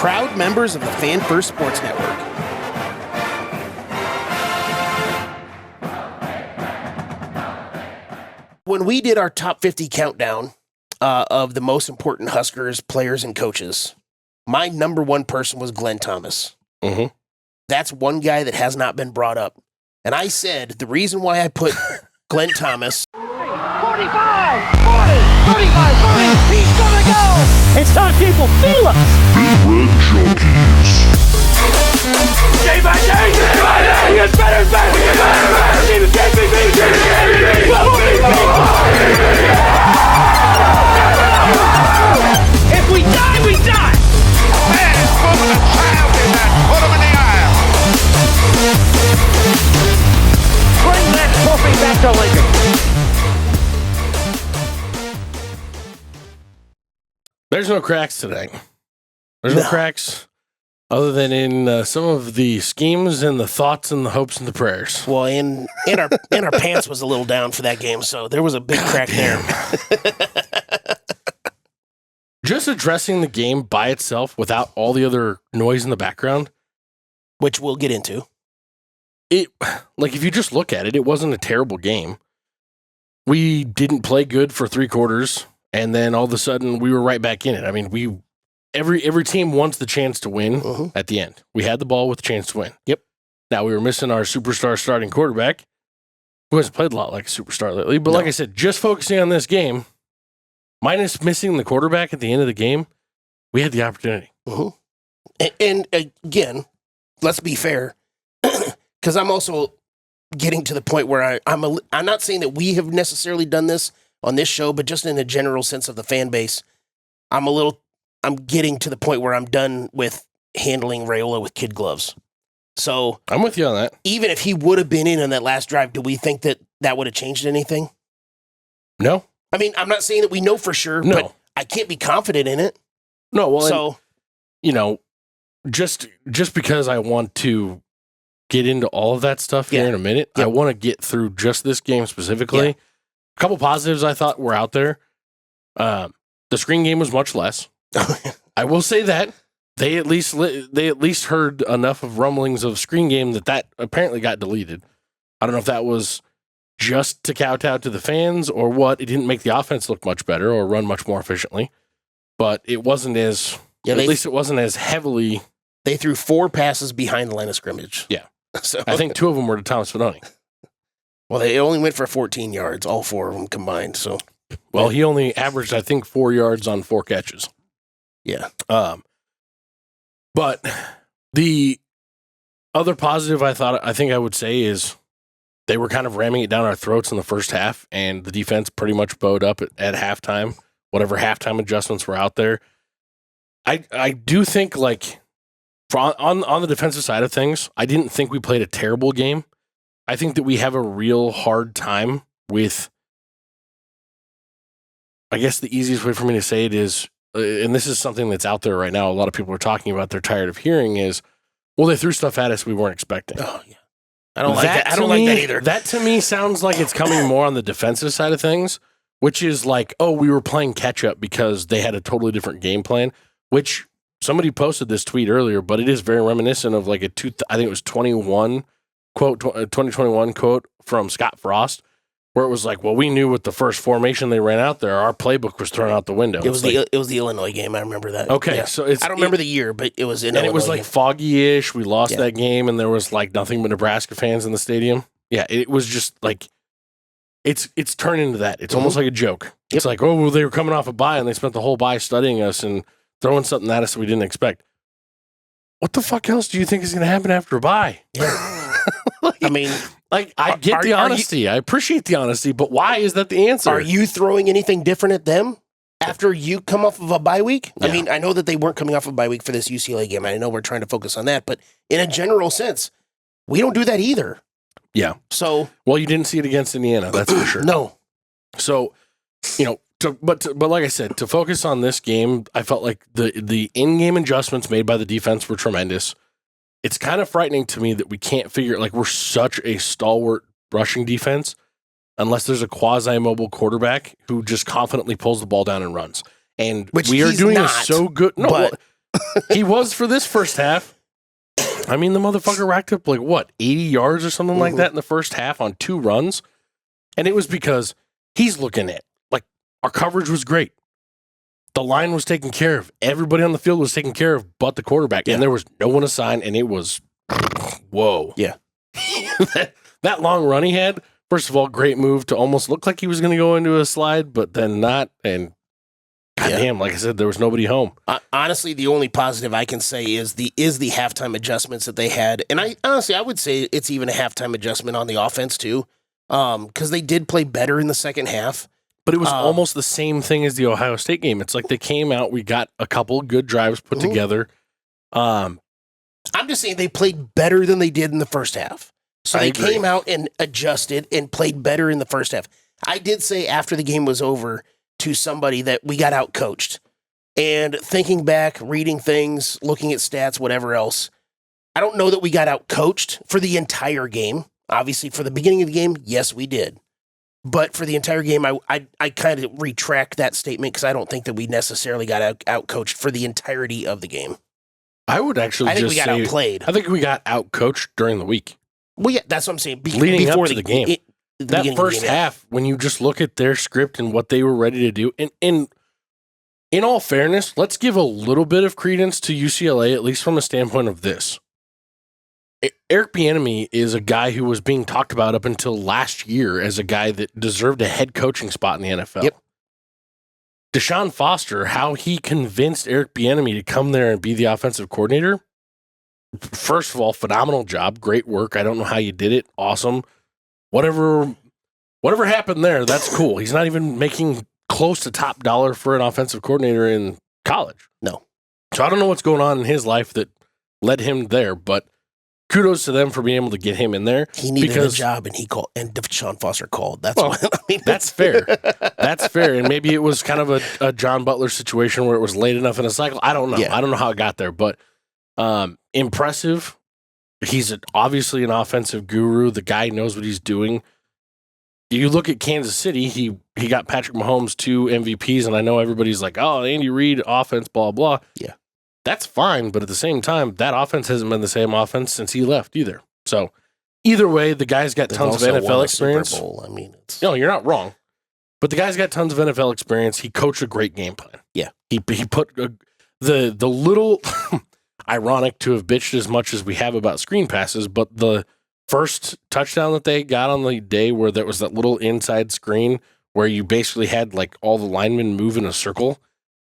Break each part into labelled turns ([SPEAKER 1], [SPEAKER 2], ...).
[SPEAKER 1] proud members of the Fan First Sports Network. When we did our top 50 countdown of the most important Huskers players and coaches, my number one person was Glenn Thomas.
[SPEAKER 2] Mm-hmm.
[SPEAKER 1] That's one guy that has not been brought up. And I said the reason why I put Glenn Thomas...
[SPEAKER 3] 45, 40, 35, 40, he's gonna go! It's time, people, feel us!
[SPEAKER 4] Big Red Junkies.
[SPEAKER 3] Day by day, he gets better and better! He gets better and better! Team is KPB! If we die, we die!
[SPEAKER 4] Man is moving a child in that. Put him in the aisle.
[SPEAKER 3] Bring that trophy back to Lincoln!
[SPEAKER 2] There's no cracks today. There's no cracks other than in some of the schemes and the thoughts and the hopes and the prayers.
[SPEAKER 1] Well, and our pants was a little down for that game, so there was a big crack there.
[SPEAKER 2] Just addressing the game by itself without all the other noise in the background,
[SPEAKER 1] Which we'll get into.
[SPEAKER 2] If you just look at it, it wasn't a terrible game. We didn't play good for 3 quarters. And then all of a sudden, we were right back in it. I mean, every team wants the chance to win at the end. We had the ball with the chance to win.
[SPEAKER 1] Yep.
[SPEAKER 2] Now, we were missing our superstar starting quarterback, who hasn't played a lot like a superstar lately. But like I said, just focusing on this game, minus missing the quarterback at the end of the game, we had the opportunity.
[SPEAKER 1] And again, let's be fair, because I'm also getting to the point where I'm not saying that we have necessarily done this on this show, but just in a general sense of the fan base, I'm getting to the point where I'm done with handling Raiola with kid gloves. So
[SPEAKER 2] I'm with you on that.
[SPEAKER 1] Even if he would have been in on that last drive, do we think that would have changed anything?
[SPEAKER 2] No.
[SPEAKER 1] I mean, I'm not saying that we know for sure, but I can't be confident in it.
[SPEAKER 2] No, well,
[SPEAKER 1] so
[SPEAKER 2] just because I want to get into all of that stuff here in a minute, I want to get through just this game specifically.
[SPEAKER 1] Yeah.
[SPEAKER 2] A couple positives I thought were out there. The screen game was much less. I will say that they at least heard enough of rumblings of screen game that apparently got deleted. I don't know if that was just to kowtow to the fans or what. It didn't make the offense look much better or run much more efficiently, but it wasn't as at least it wasn't as heavily.
[SPEAKER 1] They threw 4 passes behind the line of scrimmage.
[SPEAKER 2] Yeah,
[SPEAKER 1] so
[SPEAKER 2] I think 2 of them were to Thomas Fidoni.
[SPEAKER 1] Well, they only went for 14 yards, all 4 of them combined. So,
[SPEAKER 2] well, he only averaged, I think, 4 yards on 4 catches.
[SPEAKER 1] Yeah.
[SPEAKER 2] But the other positive I think I would say is they were kind of ramming it down our throats in the first half, and the defense pretty much bowed up at halftime, whatever halftime adjustments were out there. I do think, on the defensive side of things, I didn't think we played a terrible game. I think that we have a real hard time with, I guess the easiest way for me to say it is, and this is something that's out there right now, a lot of people are talking about, they're tired of hearing is, well, they threw stuff at us we weren't expecting.
[SPEAKER 1] Oh, yeah. I don't like that. I don't like that either.
[SPEAKER 2] That to me sounds like it's coming more on the defensive side of things, which is like, oh, we were playing catch up because they had a totally different game plan, which somebody posted this tweet earlier, but it is very reminiscent of I think it was 2021 quote from Scott Frost, where it was like, well, we knew with the first formation they ran out there, our playbook was thrown out the window.
[SPEAKER 1] It was the Illinois game. I remember that.
[SPEAKER 2] Okay,
[SPEAKER 1] yeah.
[SPEAKER 2] so
[SPEAKER 1] I don't remember the year, but it was in Illinois.
[SPEAKER 2] And it was like foggy-ish. We lost that game, and there was nothing but Nebraska fans in the stadium. Yeah, it was just it's turned into that. It's almost like a joke. Yep. It's like, oh, well, they were coming off a bye, and they spent the whole bye studying us and throwing something at us that we didn't expect. What the fuck else do you think is going to happen after a bye?
[SPEAKER 1] Yeah.
[SPEAKER 2] I get the honesty. I appreciate the honesty, but why is that the answer?
[SPEAKER 1] Are you throwing anything different at them after you come off of a bye week? Yeah. I mean, I know that they weren't coming off of a bye week for this UCLA game. I know we're trying to focus on that, but in a general sense, we don't do that either.
[SPEAKER 2] Yeah.
[SPEAKER 1] So,
[SPEAKER 2] well, you didn't see it against Indiana, that's for sure.
[SPEAKER 1] No.
[SPEAKER 2] So, but like I said, to focus on this game, I felt like the in-game adjustments made by the defense were tremendous. It's kind of frightening to me that we can't figure, we're such a stalwart rushing defense unless there's a quasi-mobile quarterback who just confidently pulls the ball down and runs. And
[SPEAKER 1] which
[SPEAKER 2] we are doing
[SPEAKER 1] not,
[SPEAKER 2] so good. No, He was for this first half. I mean, the motherfucker racked up 80 yards or something like that in the first half on 2 runs. And it was because he's looking at, our coverage was great. The line was taken care of. Everybody on the field was taken care of but the quarterback.
[SPEAKER 1] Yeah.
[SPEAKER 2] And there was no one assigned, and it was, whoa.
[SPEAKER 1] Yeah.
[SPEAKER 2] that long run he had, first of all, great move to almost look like he was going to go into a slide, but then not. And goddamn, like I said, there was nobody home.
[SPEAKER 1] Honestly, the only positive I can say is the halftime adjustments that they had. And I would say it's even a halftime adjustment on the offense too, because they did play better in the second half.
[SPEAKER 2] But it was almost the same thing as the Ohio State game. It's like they came out, we got a couple good drives put together.
[SPEAKER 1] I'm just saying they played better than they did in the first half. So they came out and adjusted and played better in the first half. I did say after the game was over to somebody that we got out-coached. And thinking back, reading things, looking at stats, whatever else, I don't know that we got out-coached for the entire game. Obviously, for the beginning of the game, yes, we did. But for the entire game, I kind of retract that statement because I don't think that we necessarily got out-coached for the entirety of the game.
[SPEAKER 2] I would actually
[SPEAKER 1] I think
[SPEAKER 2] just
[SPEAKER 1] we got
[SPEAKER 2] say,
[SPEAKER 1] outplayed.
[SPEAKER 2] I think we got out-coached during the week.
[SPEAKER 1] Well, yeah, that's what I'm saying.
[SPEAKER 2] Leading up to the game.
[SPEAKER 1] The
[SPEAKER 2] That
[SPEAKER 1] beginning
[SPEAKER 2] first
[SPEAKER 1] of the game,
[SPEAKER 2] half, when you just look at their script and what they were ready to do, and in all fairness, let's give a little bit of credence to UCLA, at least from a standpoint of this. Eric Bieniemy is a guy who was being talked about up until last year as a guy that deserved a head coaching spot in the NFL.
[SPEAKER 1] Yep.
[SPEAKER 2] Deshaun Foster, how he convinced Eric Bieniemy to come there and be the offensive coordinator. First of all, phenomenal job, great work. I don't know how you did it. Awesome. Whatever happened there, that's cool. He's not even making close to top dollar for an offensive coordinator in college.
[SPEAKER 1] No.
[SPEAKER 2] So I don't know what's going on in his life that led him there, but kudos to them for being able to get him in there.
[SPEAKER 1] He needed a job, and Deshaun Foster called. That's what I mean.
[SPEAKER 2] That's fair. That's fair. And maybe it was kind of a John Butler situation where it was late enough in a cycle. I don't know.
[SPEAKER 1] Yeah.
[SPEAKER 2] I don't know how it got there, but impressive. He's obviously an offensive guru. The guy knows what he's doing. You look at Kansas City, he got Patrick Mahomes 2 MVPs, and I know everybody's like, oh, Andy Reid offense, blah, blah.
[SPEAKER 1] Yeah.
[SPEAKER 2] That's fine, but at the same time, that offense hasn't been the same offense since he left either. So either way, the guy's got tons of NFL experience.
[SPEAKER 1] Super Bowl. I mean,
[SPEAKER 2] No, you're not wrong. But the guy's got tons of NFL experience. He coached a great game plan.
[SPEAKER 1] Yeah.
[SPEAKER 2] He put the little ironic to have bitched as much as we have about screen passes, but the first touchdown that they got on the day where there was that little inside screen where you basically had all the linemen move in a circle,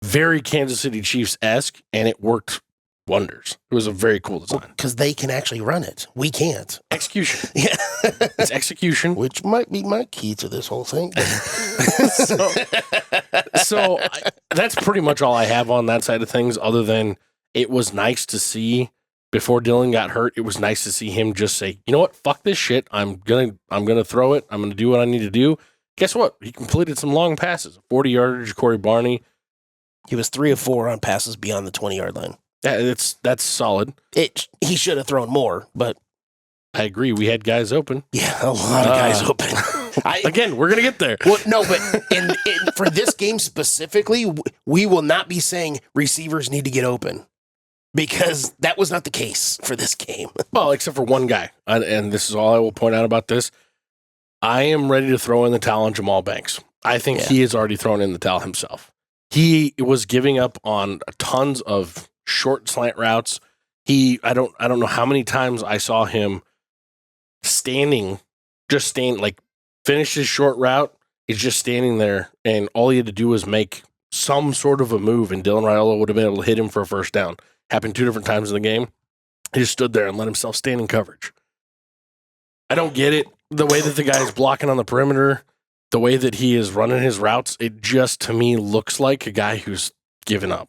[SPEAKER 2] very Kansas City Chiefs-esque, and it worked wonders. It was a very cool design.
[SPEAKER 1] Because they can actually run it. We can't.
[SPEAKER 2] Execution.
[SPEAKER 1] Yeah.
[SPEAKER 2] It's execution.
[SPEAKER 1] Which might be my key to this whole thing.
[SPEAKER 2] So that's pretty much all I have on that side of things, other than it was nice to see before Dylan got hurt. It was nice to see him just say, you know what, fuck this shit. I'm gonna throw it. I'm gonna do what I need to do. Guess what? He completed some long passes. 40-yarder to Corey Barney.
[SPEAKER 1] He was 3 of 4 on passes beyond the 20-yard line.
[SPEAKER 2] Yeah, that's solid.
[SPEAKER 1] He should have thrown more, but
[SPEAKER 2] I agree. We had guys open.
[SPEAKER 1] yeah, a lot of guys open.
[SPEAKER 2] Again, we're gonna get there.
[SPEAKER 1] Well, no, but for this game specifically, we will not be saying receivers need to get open because that was not the case for this game.
[SPEAKER 2] Well, except for one guy, and this is all I will point out about this. I am ready to throw in the towel on Jamal Banks. I think he has already thrown in the towel himself. He was giving up on tons of short slant routes. I don't know how many times I saw him standing, finish his short route. He's just standing there, and all he had to do was make some sort of a move, and Dylan Raiola would have been able to hit him for a first down. Happened 2 different times in the game. He just stood there and let himself stand in coverage. I don't get it. The way that the guy is blocking on the perimeter, the way that he is running his routes, it just, to me, looks like a guy who's given up.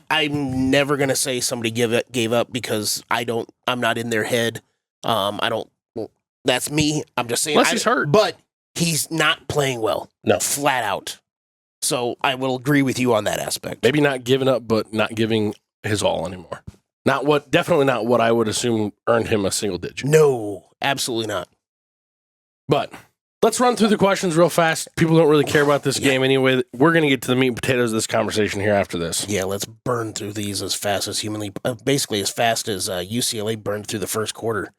[SPEAKER 1] I'm never going to say somebody gave up because I'm not in their head. That's me. I'm just saying.
[SPEAKER 2] Unless he's hurt.
[SPEAKER 1] But he's not playing well.
[SPEAKER 2] No.
[SPEAKER 1] Flat out. So I will agree with you on that aspect.
[SPEAKER 2] Maybe not giving up, but not giving his all anymore. Definitely not what I would assume earned him a single digit.
[SPEAKER 1] No, absolutely not.
[SPEAKER 2] But Let's run through the questions real fast. People don't really care about this game anyway. We're going to get to the meat and potatoes of this conversation here after this.
[SPEAKER 1] Yeah, let's burn through these as fast as humanly, basically as fast as UCLA burned through the first quarter.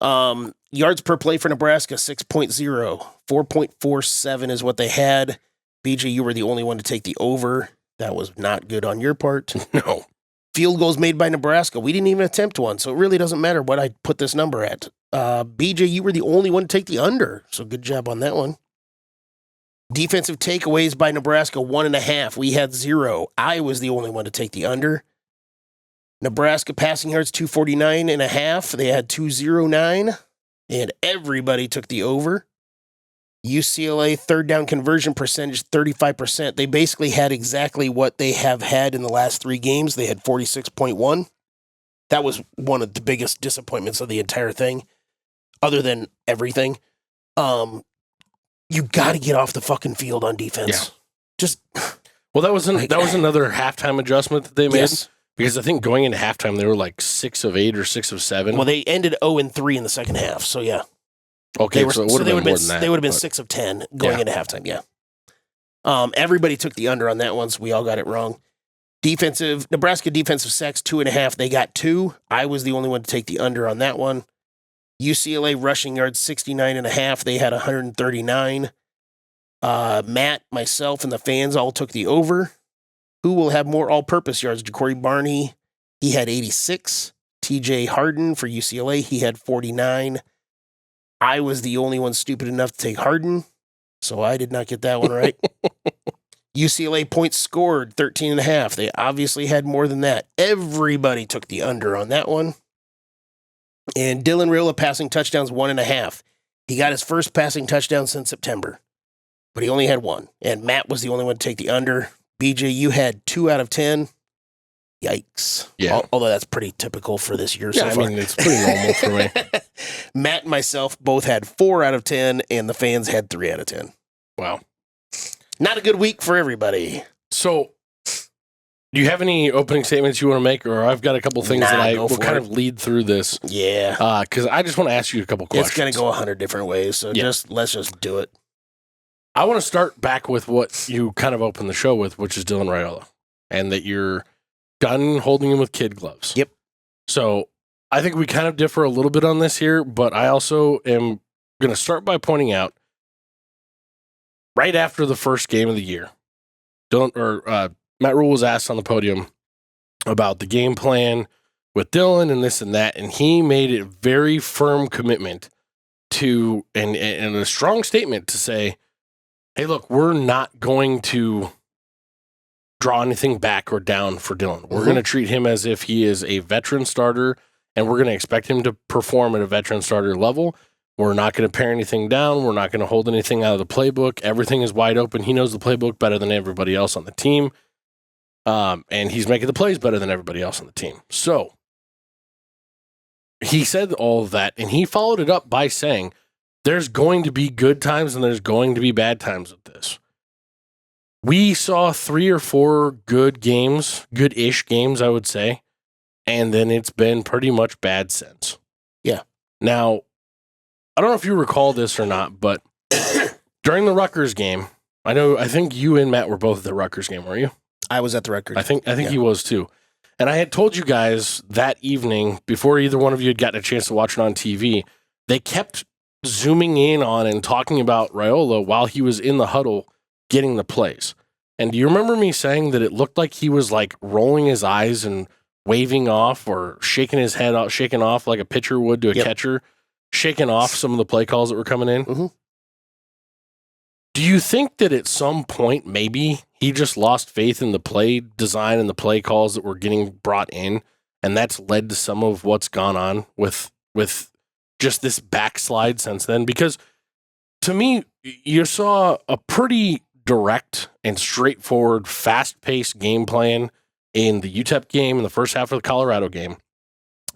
[SPEAKER 1] Yards per play for Nebraska, 6.0. 4.47 is what they had. BJ, you were the only one to take the over. That was not good on your part.
[SPEAKER 2] No.
[SPEAKER 1] Field goals made by Nebraska. We didn't even attempt one, so it really doesn't matter what I put this number at. BJ, you were the only one to take the under, so good job on that one. Defensive takeaways by Nebraska, 1.5. We had 0. I was the only one to take the under. Nebraska passing yards, 249.5. They had 209, and everybody took the over. UCLA third down conversion percentage, 35%. They basically had exactly what they have had in the last 3 games. They had 46.1. That was one of the biggest disappointments of the entire thing, other than everything. You got to get off the fucking field on defense.
[SPEAKER 2] Yeah.
[SPEAKER 1] Just
[SPEAKER 2] well, that was another halftime adjustment that they made.
[SPEAKER 1] Yes.
[SPEAKER 2] Because I think going into halftime they were like 6 of 8 or 6 of 7.
[SPEAKER 1] Well, they ended 0-3 in the second half. So yeah.
[SPEAKER 2] Okay, so it would have been more than that.
[SPEAKER 1] They would have been
[SPEAKER 2] but-
[SPEAKER 1] 6 of 10 going into halftime. Yeah. Everybody took the under on that one, so we all got it wrong. Nebraska defensive sacks, 2.5. They got 2. I was the only one to take the under on that one. UCLA rushing yards, 69.5. They had 139. Matt, myself, and the fans all took the over. Who will have more all-purpose yards? Ja'Cory Barney, he had 86. TJ Harden for UCLA, he had 49. I was the only one stupid enough to take Harden, so I did not get that one right. UCLA points scored, 13.5. They obviously had more than that. Everybody took the under on that one. And Dylan Rhule passing touchdowns, 1.5. He got his first passing touchdown since September, but he only had 1. And Matt was the only one to take the under. BJ, you had 2 out of 10. Yikes.
[SPEAKER 2] Yeah.
[SPEAKER 1] Although that's pretty typical for this year so
[SPEAKER 2] Yeah,
[SPEAKER 1] far.
[SPEAKER 2] I mean, it's pretty normal for me.
[SPEAKER 1] Matt and myself both had 4 out of 10, and the fans had 3 out of 10.
[SPEAKER 2] Wow.
[SPEAKER 1] Not a good week for everybody.
[SPEAKER 2] So, do you have any opening statements you want to make? Or I've got a couple things that I
[SPEAKER 1] go
[SPEAKER 2] will
[SPEAKER 1] for
[SPEAKER 2] kind
[SPEAKER 1] it.
[SPEAKER 2] of lead through this.
[SPEAKER 1] Yeah.
[SPEAKER 2] Because I just want to ask you a couple questions.
[SPEAKER 1] It's going to go 100 different ways, so
[SPEAKER 2] Yeah.
[SPEAKER 1] let's just do it.
[SPEAKER 2] I want to start back with what you kind of opened the show with, which is Dylan Raiola, and that you're done holding him with kid gloves.
[SPEAKER 1] Yep.
[SPEAKER 2] So I think we kind of differ a little bit on this here, but I also am going to start by pointing out right after the first game of the year, Matt Rhule was asked on the podium about the game plan with Dylan and this and that, and he made a very firm commitment to and a strong statement to say, hey, look, we're not going to draw anything back or down for Dylan. We're going to treat him as if he is a veteran starter, and we're going to expect him to perform at a veteran starter level. We're not going to pare anything down. We're not going to hold anything out of the playbook. Everything is wide open. He knows the playbook better than everybody else on the team, and he's making the plays better than everybody else on the team. So he said all of that, and he followed it up by saying, there's going to be good times and there's going to be bad times with this. We saw 3 or 4 good games, good-ish games, I would say, and then it's been pretty much bad since.
[SPEAKER 1] Yeah.
[SPEAKER 2] Now, I don't know if you recall this or not, but during the Rutgers game, I think you and Matt were both at the Rutgers game, weren't you?
[SPEAKER 1] I was at the record.
[SPEAKER 2] I think he was too. And I had told you guys that evening, before either one of you had gotten a chance to watch it on TV, they kept zooming in on and talking about Raiola while he was in the huddle getting the plays. And do you remember me saying that it looked like he was like rolling his eyes and waving off or shaking his head off, shaking off like a pitcher would to a catcher, shaking off some of the play calls that were coming in?
[SPEAKER 1] Mm-hmm.
[SPEAKER 2] Do you think that at some point maybe he just lost faith in the play design and the play calls that were getting brought in, and that's led to some of what's gone on with just this backslide since then? Because to me, you saw a pretty direct and straightforward, fast-paced game plan in the UTEP game in the first half of the Colorado game,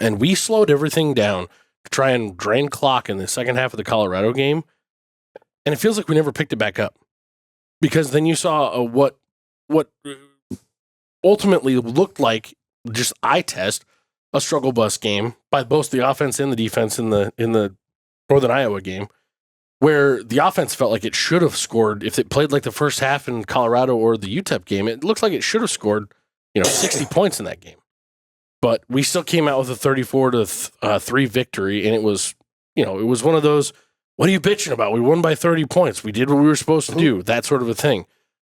[SPEAKER 2] and we slowed everything down to try and drain clock in the second half of the Colorado game, and it feels like we never picked it back up. Because then you saw what ultimately looked like, just eye test, a struggle bus game by both the offense and the defense in the Northern Iowa game, where the offense felt like it should have scored if it played like the first half in Colorado or the UTEP game. It looks like it should have scored, 60 points in that game. But we still came out with a 34-3 victory, and it was, it was one of those, what are you bitching about? We won by 30 points. We did what we were supposed to do, that sort of a thing.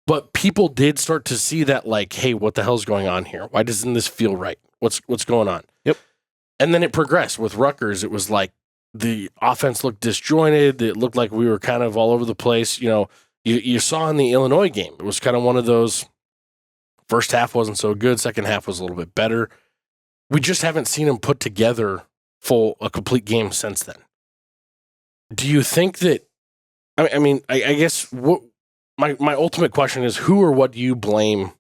[SPEAKER 2] But people did start to see that, like, hey, what the hell's going on here? Why doesn't this feel right? What's going on?
[SPEAKER 1] Yep.
[SPEAKER 2] And then it progressed. With Rutgers, it was like the offense looked disjointed. It looked like we were kind of all over the place. You saw in the Illinois game, it was kind of one of those, first half wasn't so good, second half was a little bit better. We just haven't seen them put together a complete game since then. Do you think that, I guess what my ultimate question is, who or what do you blame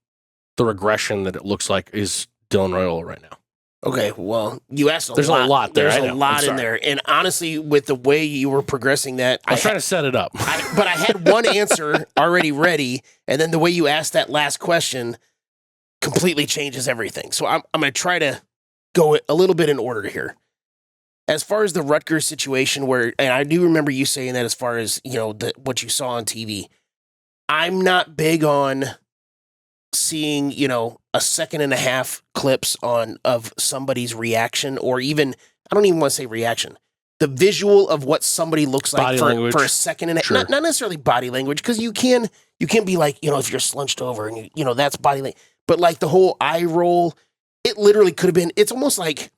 [SPEAKER 2] the regression that it looks like is Dylan Raiola right now?
[SPEAKER 1] Okay, well, you asked a
[SPEAKER 2] There's
[SPEAKER 1] lot.
[SPEAKER 2] a lot there.
[SPEAKER 1] There's a lot in there. And honestly, with the way you were progressing that,
[SPEAKER 2] I was trying to set it up.
[SPEAKER 1] But I had one answer already ready, and then the way you asked that last question completely changes everything. So I'm going to try to go a little bit in order here. As far as the Rutgers situation, and I do remember you saying that as far as, what you saw on TV, I'm not big on seeing, a second and a half clips of somebody's reaction, or even, I don't even want to say reaction, the visual of what somebody looks like for a second and a half.
[SPEAKER 2] Sure.
[SPEAKER 1] Not necessarily body language, because you can be like, if you're slunched over and that's body language, but like the whole eye roll, it literally could have been, it's almost like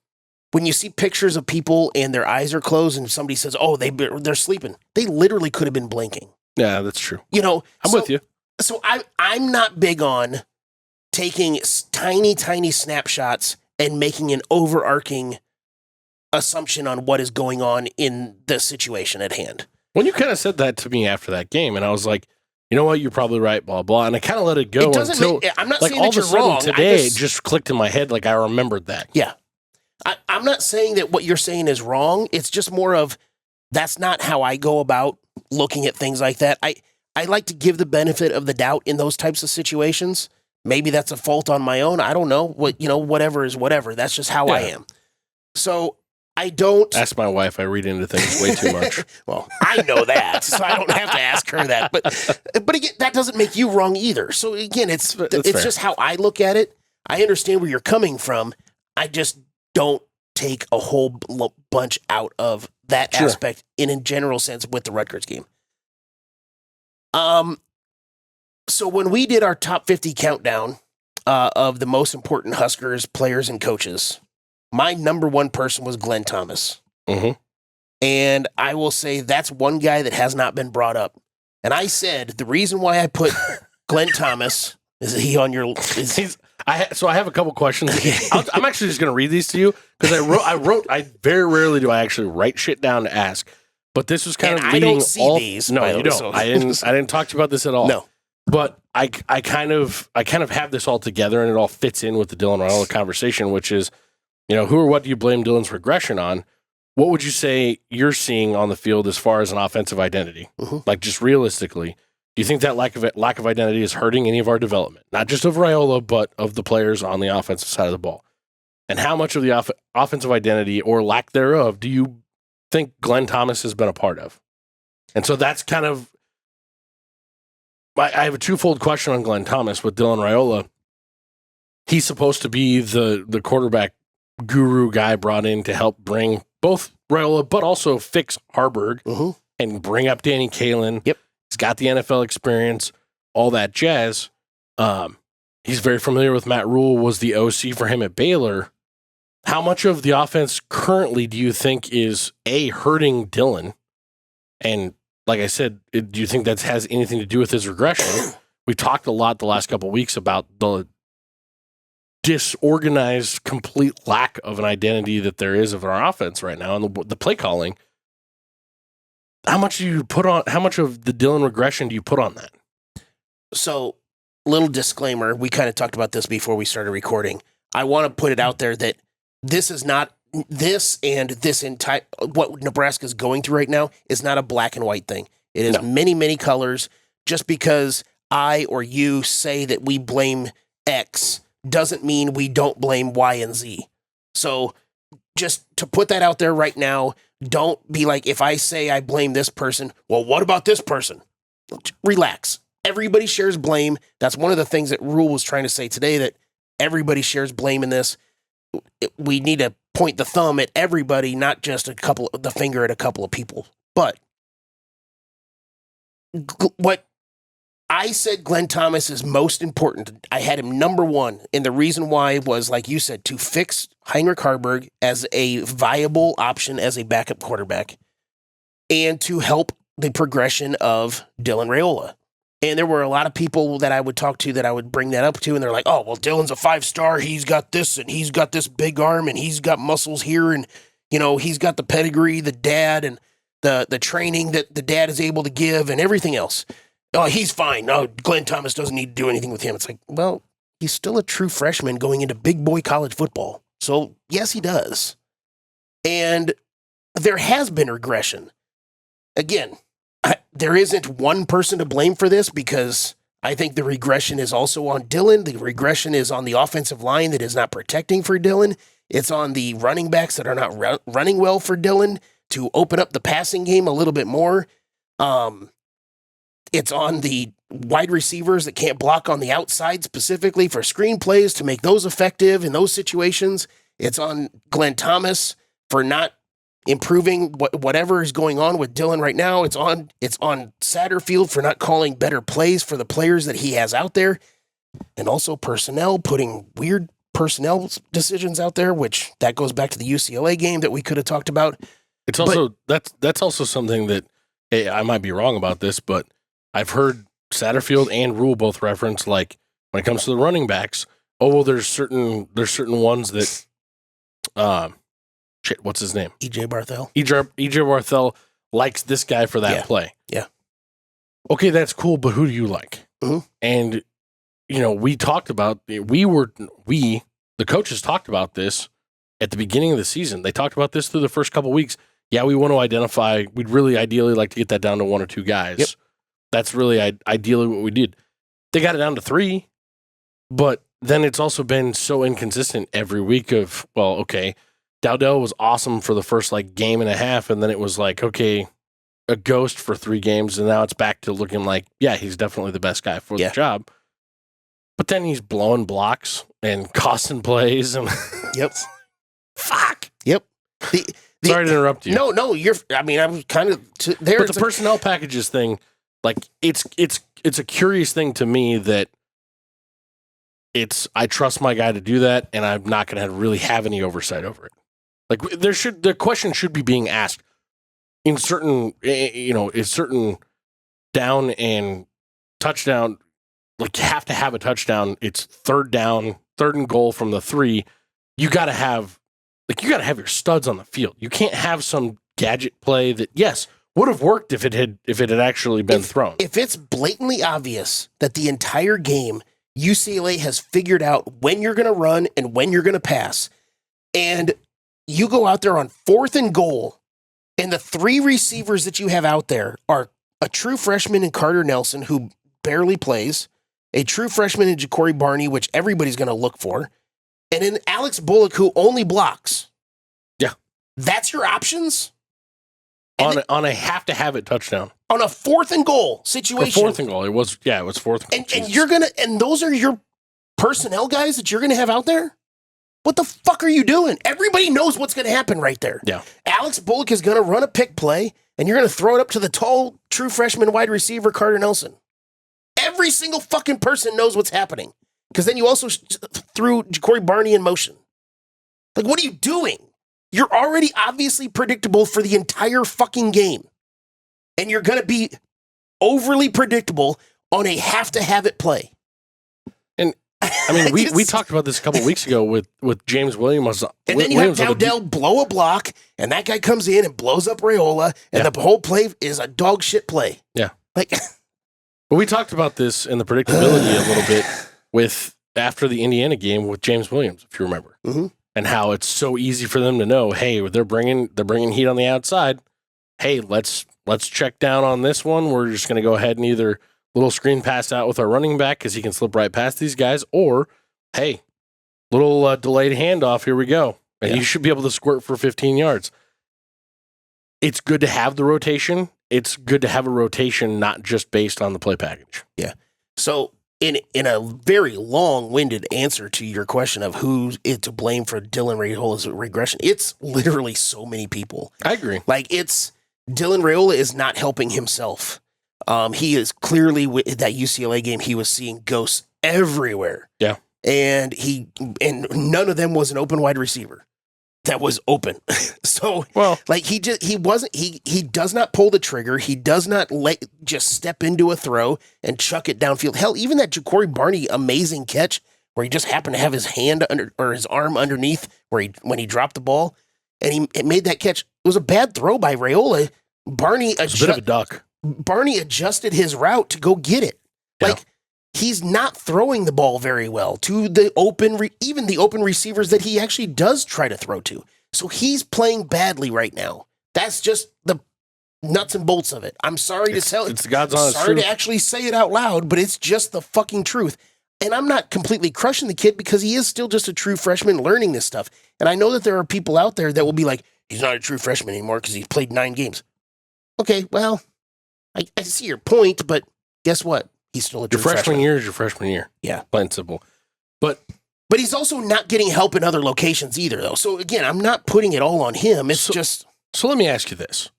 [SPEAKER 1] when you see pictures of people and their eyes are closed and somebody says, oh, they're sleeping. They literally could have been blinking.
[SPEAKER 2] Yeah, that's true.
[SPEAKER 1] I'm
[SPEAKER 2] with you.
[SPEAKER 1] So I'm not big on taking tiny snapshots and making an overarching assumption on what is going on in the situation at hand.
[SPEAKER 2] When you kind of said that to me after that game, and I was like, you know what, you're probably right, blah, blah. And I kind of let it go until
[SPEAKER 1] I'm not
[SPEAKER 2] like
[SPEAKER 1] saying
[SPEAKER 2] all
[SPEAKER 1] that
[SPEAKER 2] of a
[SPEAKER 1] you're
[SPEAKER 2] sudden
[SPEAKER 1] wrong.
[SPEAKER 2] today, it just clicked in my head like I remembered that.
[SPEAKER 1] Yeah. I'm not saying that what you're saying is wrong. It's just more of, that's not how I go about looking at things like that. I like to give the benefit of the doubt in those types of situations. Maybe that's a fault on my own. I don't know. Whatever is whatever. That's just how I am. So I don't
[SPEAKER 2] ask my wife. I read into things way too much.
[SPEAKER 1] Well, I know that, so I don't have to ask her that. But again, that doesn't make you wrong either. So again, it's
[SPEAKER 2] fair.
[SPEAKER 1] just how I look at it. I understand where you're coming from. I just don't take a whole bunch out of that aspect in a general sense with the Rutgers game. So when we did our top 50 countdown of the most important Huskers players and coaches, my number one person was Glenn Thomas.
[SPEAKER 2] Mm-hmm.
[SPEAKER 1] And I will say that's one guy that has not been brought up. And I said the reason why I put Glenn Thomas, is he on your...
[SPEAKER 2] So I have a couple questions. I'm actually just going to read these to you because I very rarely do I actually write shit down to ask. But this was kind of leading
[SPEAKER 1] I don't see these.
[SPEAKER 2] No, you don't.
[SPEAKER 1] So.
[SPEAKER 2] I didn't talk to you about this at all.
[SPEAKER 1] No.
[SPEAKER 2] But I kind of have this all together, and it all fits in with the Dylan Raiola conversation, which is, who or what do you blame Dylan's regression on? What would you say you're seeing on the field as far as an offensive identity?
[SPEAKER 1] Mm-hmm.
[SPEAKER 2] Like, just realistically, do you think that lack of identity is hurting any of our development? Not just of Raiola, but of the players on the offensive side of the ball. And how much of the offensive identity or lack thereof do you think Glenn Thomas has been a part of? And so that's kind of, I have a twofold question on Glenn Thomas with Dylan Raiola. He's supposed to be the quarterback guru guy brought in to help bring both Raiola, but also fix Harburg and bring up Danny Kaelin.
[SPEAKER 1] Yep.
[SPEAKER 2] He's got the NFL experience, all that jazz. He's very familiar with Matt Rhule, was the OC for him at Baylor. How much of the offense currently do you think is hurting Dylan? And like I said, do you think that has anything to do with his regression? We've talked a lot the last couple of weeks about the disorganized, complete lack of an identity that there is of our offense right now, and the play calling. How much of the Dylan regression do you put on that? So,
[SPEAKER 1] little disclaimer, we kind of talked about this before we started recording. I want to put it out there that this is not, this and this entire, what Nebraska is going through right now is not a black and white thing. It is many, many colors. Just because I or you say that we blame X doesn't mean we don't blame Y and Z. So just to put that out there right now, don't be like, if I say I blame this person, well, what about this person? Relax. Everybody shares blame. That's one of the things that Rhule was trying to say today, that everybody shares blame in this. We need to point the thumb at everybody, not just the finger at a couple of people. But what I said Glenn Thomas is most important. I had him number one. And the reason why was, like you said, to fix Heinrich Haarberg as a viable option as a backup quarterback and to help the progression of Dylan Raiola. And there were a lot of people that I would talk to that I would bring that up to, and they're like, oh, well, Dylan's a 5-star. He's got this, and he's got this big arm, and he's got muscles here, and, he's got the pedigree, the dad, and the training that the dad is able to give, and everything else. Oh, he's fine. No, Glenn Thomas doesn't need to do anything with him. It's like, well, he's still a true freshman going into big boy college football. So, yes, he does. And there has been regression. Again, there isn't one person to blame for this, because I think the regression is also on Dylan. The regression is on the offensive line that is not protecting for Dylan. It's on the running backs that are not running well for Dylan to open up the passing game a little bit more. It's on the wide receivers that can't block on the outside, specifically for screen plays to make those effective in those situations. It's on Glenn Thomas for not improving whatever is going on with Dylan right now. It's on Satterfield for not calling better plays for the players that he has out there. And also personnel, putting weird personnel decisions out there, which that goes back to the UCLA game that we could have talked about.
[SPEAKER 2] It's also, that's also something that, hey, I might be wrong about this, but I've heard Satterfield and Rhule both reference, like, when it comes to the running backs, oh, well, there's certain ones that, what's his name?
[SPEAKER 1] EJ Barthel.
[SPEAKER 2] EJ Barthel likes this guy for that play.
[SPEAKER 1] Yeah.
[SPEAKER 2] Okay, that's cool, but who do you like?
[SPEAKER 1] Mm-hmm.
[SPEAKER 2] And, we talked about, the coaches talked about this at the beginning of the season. They talked about this through the first couple of weeks. Yeah, we want to identify, we'd really ideally like to get that down to 1 or 2 guys.
[SPEAKER 1] Yep. That's
[SPEAKER 2] really ideally what we did. They got it down to 3, but then it's also been so inconsistent every week of, well, okay, Dowdell was awesome for the first game and a half, and then it was like, okay, a ghost for 3 games, and now it's back to looking like, yeah, he's definitely the best guy for the job. But then he's blowing blocks and costing plays, and
[SPEAKER 1] yep,
[SPEAKER 2] fuck,
[SPEAKER 1] yep.
[SPEAKER 2] Sorry to interrupt you.
[SPEAKER 1] No, I was kind of there.
[SPEAKER 2] But the personnel packages thing, it's a curious thing to me that I trust my guy to do that, and I'm not going to really have any oversight over it. The question should be being asked in certain, is certain down and touchdown, have to have a touchdown. It's third and goal from the 3. You got to have your studs on the field. You can't have some gadget play that, yes, would have worked if it had actually been thrown.
[SPEAKER 1] If it's blatantly obvious that the entire game UCLA has figured out when you're going to run and when you're going to pass, and you go out there on 4th and goal, and the 3 receivers that you have out there are a true freshman in Carter Nelson, who barely plays, a true freshman in Ja'Cory Barney, which everybody's going to look for, and an Alex Bullock who only blocks.
[SPEAKER 2] Yeah.
[SPEAKER 1] That's your options?
[SPEAKER 2] On a have to have it touchdown.
[SPEAKER 1] On a 4th and goal situation.
[SPEAKER 2] 4th and goal. It was 4th and goal.
[SPEAKER 1] And those are your personnel guys that you're going to have out there? What the fuck are you doing? Everybody knows what's going to happen right there.
[SPEAKER 2] Yeah.
[SPEAKER 1] Alex Bullock is going to run a pick play, and you're going to throw it up to the tall, true freshman wide receiver, Carter Nelson. Every single fucking person knows what's happening. Because then you also threw Ja'Cory Barney in motion. What are you doing? You're already obviously predictable for the entire fucking game. And you're going to be overly predictable on a have-to-have-it play.
[SPEAKER 2] And, we talked about this a couple weeks ago with James Williams.
[SPEAKER 1] And then you have Dowdell blow a block, and that guy comes in and blows up Raiola, and the whole play is a dog shit play.
[SPEAKER 2] Yeah. But we talked about this in the predictability a little bit with after the Indiana game with James Williams, if you remember.
[SPEAKER 1] Mm-hmm.
[SPEAKER 2] And how it's so easy for them to know, hey, they're bringing heat on the outside. Hey, let's check down on this one. We're just going to go ahead and either little screen pass out with our running back because he can slip right past these guys, or hey, little delayed handoff. Here we go, and you should be able to squirt for 15 yards. it's good to have the rotation. It's good to have a rotation not just based on the play package.
[SPEAKER 1] Yeah. So in a very long-winded answer to your question of who's to blame for Dylan Raiola's regression, it's literally so many people.
[SPEAKER 2] I agree.
[SPEAKER 1] Like, it's Dylan Raiola is not helping himself. He is clearly with that UCLA game. He was seeing ghosts everywhere.
[SPEAKER 2] Yeah,
[SPEAKER 1] and none of them was an open wide receiver that was open. So,
[SPEAKER 2] well,
[SPEAKER 1] like, he does not pull the trigger. He does not just step into a throw and chuck it downfield. Hell, even that Ja'Cory Barney amazing catch where he just happened to have his hand under or his arm underneath when he dropped the ball and he made that catch. It was a bad throw by Raiola. Barney,
[SPEAKER 2] a bit of a duck.
[SPEAKER 1] Barney adjusted his route to go get it. Like, he's not throwing the ball very well to the even the open receivers that he actually does try to throw to. So he's playing badly right now. That's just the nuts and bolts of it. I'm sorry to tell it.
[SPEAKER 2] It's God's honest
[SPEAKER 1] Sorry
[SPEAKER 2] truth.
[SPEAKER 1] to actually say it out loud, but it's just the fucking truth. And I'm not completely crushing the kid because he is still just a true freshman learning this stuff. And I know that there are people out there that will be like, he's not a true freshman anymore because he's played 9 games. Okay, well, I see your point, but guess what? He's still a true freshman.
[SPEAKER 2] Your freshman year is your freshman year.
[SPEAKER 1] Yeah.
[SPEAKER 2] Plain and simple. But
[SPEAKER 1] he's also not getting help in other locations either, though. So, again, I'm not putting it all on him. It's just...
[SPEAKER 2] So let me ask you this.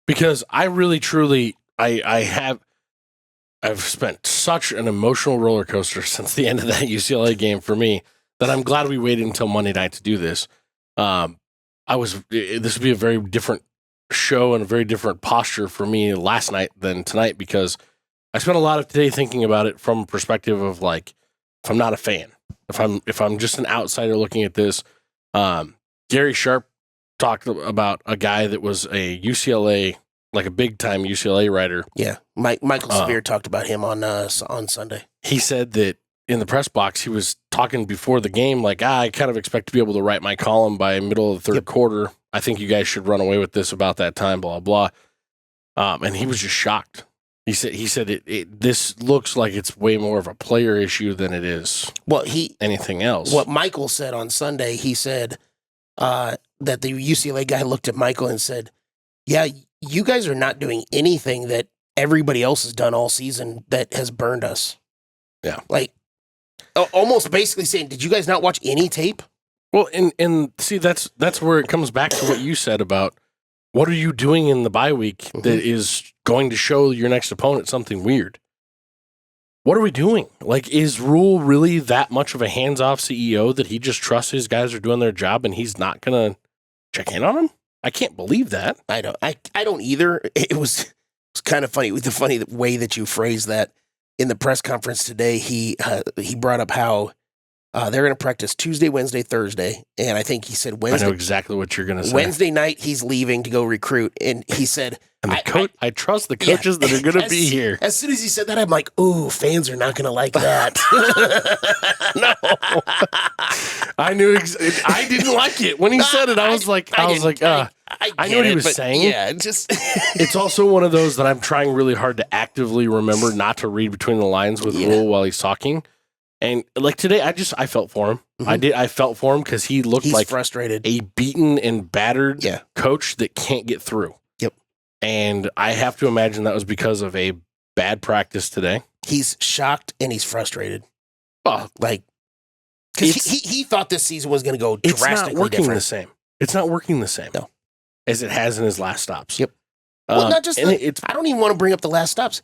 [SPEAKER 2] Because I really, truly, I've spent such an emotional roller coaster since the end of that UCLA game for me that I'm glad we waited until Monday night to do this. This would be a very different show and a very different posture for me last night than tonight because I spent a lot of today thinking about it from a perspective of, like, if I'm not a fan, if I'm just an outsider looking at this. Gary Sharp talked about a guy that was a UCLA, like a big time UCLA writer.
[SPEAKER 1] Yeah, Michael Severe talked about him on Sunday.
[SPEAKER 2] He said that in the press box, he was talking before the game, like, I kind of expect to be able to write my column by middle of the third quarter. I think you guys should run away with this about that time, blah, blah. And he was just shocked. He said this looks like it's way more of a player issue than it is anything else.
[SPEAKER 1] What Michael said on Sunday, he said that the UCLA guy looked at Michael and said, yeah, you guys are not doing anything that everybody else has done all season that has burned us.
[SPEAKER 2] Yeah.
[SPEAKER 1] Like, almost basically saying, did you guys not watch any tape?
[SPEAKER 2] Well, and see, that's where it comes back to what you said about what are you doing in the bye week that is going to show your next opponent something weird? What are we doing? Like, is Rhule really that much of a hands-off CEO that he just trusts his guys are doing their job and he's not going to check in on them? I can't believe that.
[SPEAKER 1] I don't either. It was kind of funny. The funny way that you phrased that in the press conference today, he brought up how they're going to practice Tuesday, Wednesday, Thursday. And I think he said Wednesday.
[SPEAKER 2] I know exactly what you're going to say.
[SPEAKER 1] Wednesday night, he's leaving to go recruit. And he said,
[SPEAKER 2] and I trust the coaches that are going to be here.
[SPEAKER 1] As soon as he said that, I'm like, ooh, fans are not going to like that.
[SPEAKER 2] No. I knew I didn't like it. When he said it, I was like, I knew what he was saying.
[SPEAKER 1] Yeah, just
[SPEAKER 2] it's also one of those that I'm trying really hard to actively remember not to read between the lines with Rhule while he's talking. And like today, I felt for him. Mm-hmm. I felt for him because he's like
[SPEAKER 1] frustrated,
[SPEAKER 2] a beaten and battered coach that can't get through.
[SPEAKER 1] Yep.
[SPEAKER 2] And I have to imagine that was because of a bad practice today.
[SPEAKER 1] He's shocked and he's frustrated.
[SPEAKER 2] Oh,
[SPEAKER 1] like because he thought this season was going to go drastically
[SPEAKER 2] it's not working
[SPEAKER 1] different.
[SPEAKER 2] The same. It's not working the same as it has in his last stops.
[SPEAKER 1] Yep. Well, not just I don't even want to bring up the last stops.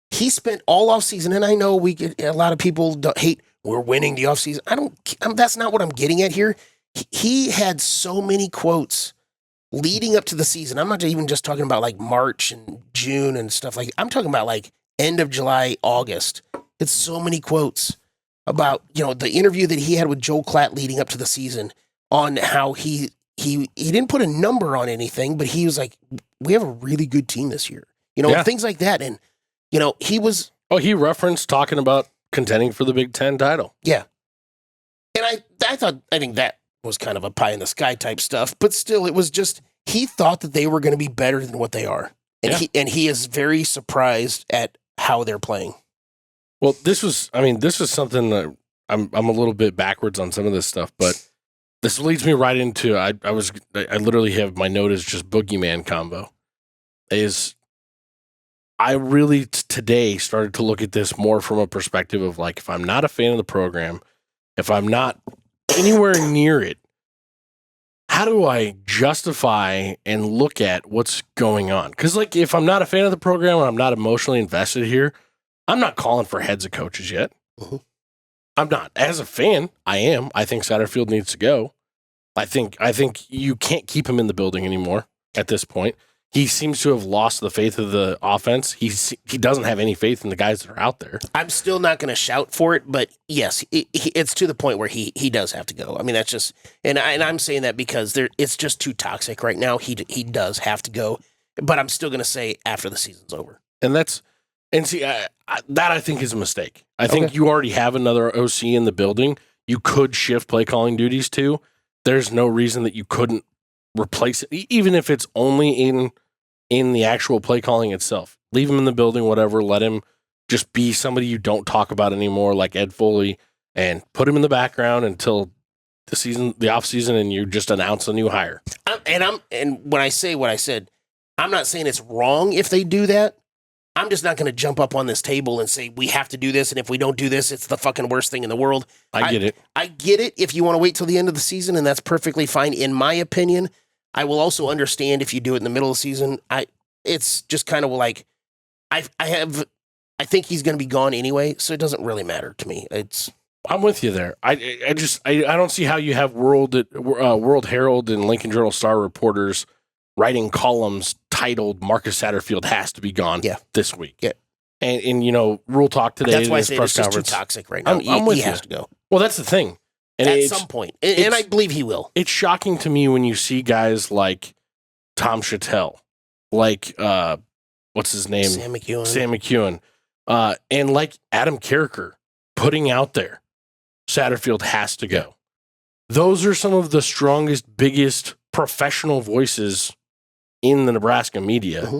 [SPEAKER 1] He spent all off season, and I know a lot of people hate we're winning the off season. That's not what I'm getting at here. He had so many quotes leading up to the season. I'm not even just talking about like March and June and stuff like. I'm talking about like end of July, August. It's so many quotes about the interview that he had with Joel Klatt leading up to the season on how he didn't put a number on anything, but he was like, we have a really good team this year. Things like that. And he was...
[SPEAKER 2] Oh, he referenced talking about contending for the Big Ten title.
[SPEAKER 1] Yeah. And I think that was kind of a pie in the sky type stuff, but still it was just, he thought that they were going to be better than what they are. And he is very surprised at how they're playing.
[SPEAKER 2] Well, this is something that I'm a little bit backwards on some of this stuff, but this leads me right into, I literally have my note as just boogeyman combo. is I really today started to look at this more from a perspective of like, if I'm not a fan of the program, if I'm not anywhere near it, how do I justify and look at what's going on? Because, like, if I'm not a fan of the program and I'm not emotionally invested here, I'm not calling for heads of coaches yet.
[SPEAKER 1] Mm-hmm.
[SPEAKER 2] I'm not. As a fan, I am. I think Satterfield needs to go. I think you can't keep him in the building anymore at this point. He seems to have lost the faith of the offense. He doesn't have any faith in the guys that are out there.
[SPEAKER 1] I'm still not going to shout for it, but yes, it's to the point where he does have to go. I mean, that's just, and I'm saying that because it's just too toxic right now. He does have to go, but I'm still going to say after the season's over.
[SPEAKER 2] And see, that I think is a mistake. I think you already have another OC in the building. You could shift play calling duties to. There's no reason that you couldn't replace it, even if it's only in the actual play calling itself. Leave him in the building, whatever. Let him just be somebody you don't talk about anymore, like Ed Foley, and put him in the background until the off season, and you just announce a new hire.
[SPEAKER 1] And when I say what I said, I'm not saying it's wrong if they do that. I'm just not going to jump up on this table and say we have to do this, and if we don't do this, it's the fucking worst thing in the world.
[SPEAKER 2] I get it.
[SPEAKER 1] I get it if you want to wait till the end of the season, and that's perfectly fine. In my opinion, I will also understand if you do it in the middle of the season. It's just kind of like I think he's going to be gone anyway, so it doesn't really matter to me.
[SPEAKER 2] I'm with you there. I don't see how you have World Herald and Lincoln Journal Star reporters writing columns titled "Marcus Satterfield has to be gone" this week. Yeah, and Rhule talked today.
[SPEAKER 1] That's why I say
[SPEAKER 2] press
[SPEAKER 1] it's just
[SPEAKER 2] conference.
[SPEAKER 1] too toxic right now. He has to go.
[SPEAKER 2] Well, that's the thing. And
[SPEAKER 1] at some point, and I believe he will.
[SPEAKER 2] It's shocking to me when you see guys like Tom Chattel, like what's his name,
[SPEAKER 1] Sam McEwen,
[SPEAKER 2] and like Adam Carricker putting out there, Satterfield has to go. Those are some of the strongest, biggest professional voices in the Nebraska media.
[SPEAKER 1] Mm-hmm.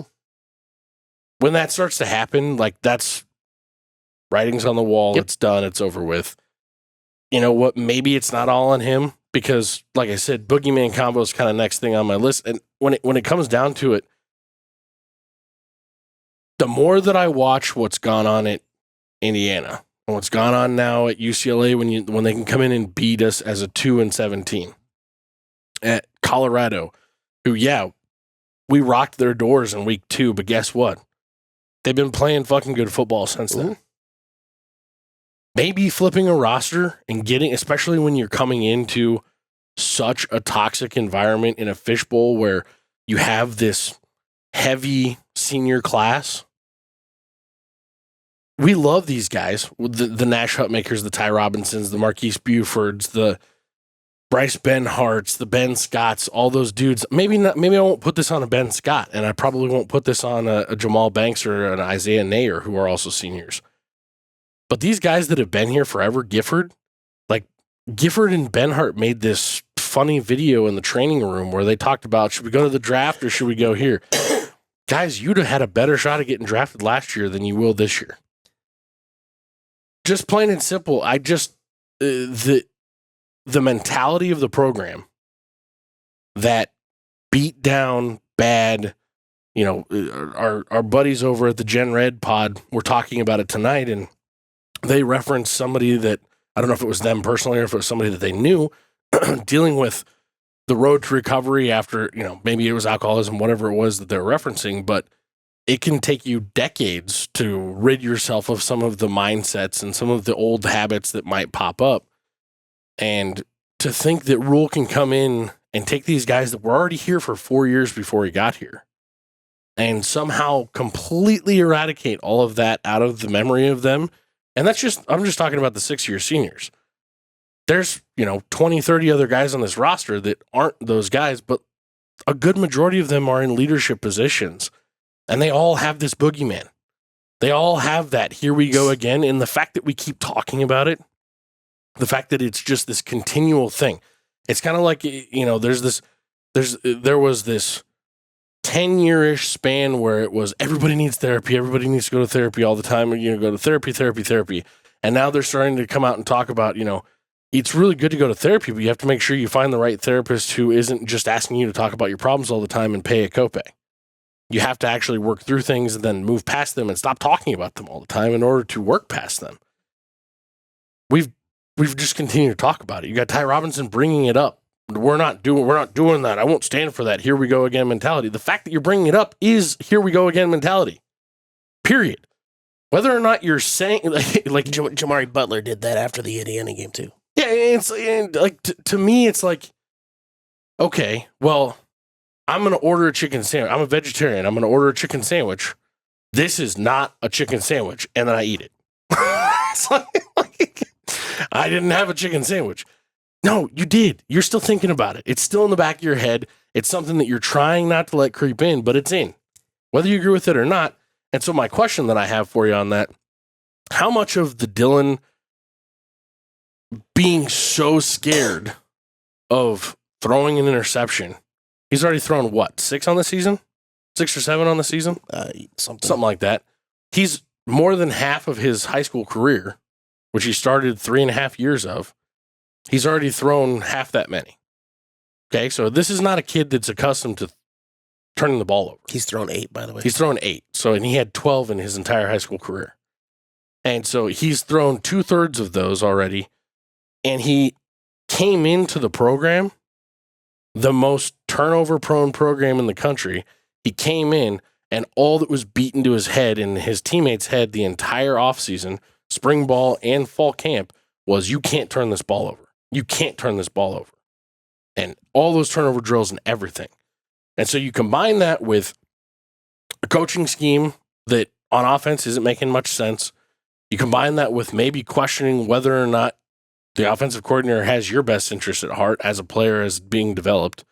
[SPEAKER 2] When that starts to happen, like that's writing's on the wall. It's done. It's over with. You know what? Maybe it's not all on him because, like I said, Boogeyman combo is kind of next thing on my list. And when it comes down to it, the more that I watch what's gone on at Indiana and what's gone on now at UCLA, when they can come in and beat us as a 2-17 at Colorado, who we rocked their doors in week 2, but guess what? They've been playing fucking good football since then. Maybe flipping a roster and getting, especially when you're coming into such a toxic environment in a fishbowl where you have this heavy senior class. We love these guys, the Nash Hutmakers, the Ty Robinsons, the Marquise Bufords, the Bryce Benharts, the Ben Scotts, all those dudes. Maybe not. Maybe I won't put this on a Ben Scott, and I probably won't put this on a Jamal Banks or an Isaiah Nayer, who are also seniors. But these guys that have been here forever, Gifford and Benhart made this funny video in the training room where they talked about, should we go to the draft or should we go here? Guys, you'd have had a better shot at getting drafted last year than you will this year. Just plain and simple. The mentality of the program that beat down bad, our buddies over at the Gen Red pod were talking about it tonight, and they referenced somebody that, I don't know if it was them personally or if it was somebody that they knew, dealing with the road to recovery after, maybe it was alcoholism, whatever it was that they're referencing, but it can take you decades to rid yourself of some of the mindsets and some of the old habits that might pop up. And to think that Rhule can come in and take these guys that were already here for 4 years before he got here and somehow completely eradicate all of that out of the memory of them. And I'm just talking about the 6-year seniors. There's, 20, 30 other guys on this roster that aren't those guys, but a good majority of them are in leadership positions. And they all have this boogeyman. They all have that, here we go again. And the fact that we keep talking about it, the fact that it's just this continual thing. It's kind of like, there was this 10-year-ish span where it was everybody needs therapy, everybody needs to go to therapy all the time, or go to therapy. And now they're starting to come out and talk about, it's really good to go to therapy, but you have to make sure you find the right therapist who isn't just asking you to talk about your problems all the time and pay a copay. You have to actually work through things and then move past them and stop talking about them all the time in order to work past them. We've just continued to talk about it. You got Ty Robinson bringing it up. We're not doing that. I won't stand for that. Here we go again mentality. The fact that you're bringing it up is here we go again mentality. Period. Whether or not you're saying like
[SPEAKER 1] Jamari Butler did that after the Indiana game too.
[SPEAKER 2] Yeah, and like to me, it's like, okay, well, I'm going to order a chicken sandwich. I'm a vegetarian. I'm going to order a chicken sandwich. This is not a chicken sandwich, and then I eat it. It's like, I didn't have a chicken sandwich. No, you did. You're still thinking about it. It's still in the back of your head. It's something that you're trying not to let creep in, but it's in, whether you agree with it or not. And so my question that I have for you on that, how much of the Dylan being so scared of throwing an interception, he's already thrown what, 6 on the season? 6 or 7 on the season?
[SPEAKER 1] Something
[SPEAKER 2] like that. He's more than half of his high school career, which he started 3.5 years of. He's already thrown half that many. Okay, so this is not a kid that's accustomed to turning the ball over.
[SPEAKER 1] He's thrown 8, by the way.
[SPEAKER 2] He's thrown 8. So, and he had 12 in his entire high school career. And so he's thrown 2/3 of those already. And he came into the program, the most turnover-prone program in the country. He came in, and all that was beaten to his head and his teammates' head the entire offseason, spring ball and fall camp, was you can't turn this ball over. You can't turn this ball over. And all those turnover drills and everything. And so you combine that with a coaching scheme that on offense isn't making much sense. You combine that with maybe questioning whether or not the offensive coordinator has your best interest at heart as a player as being developed.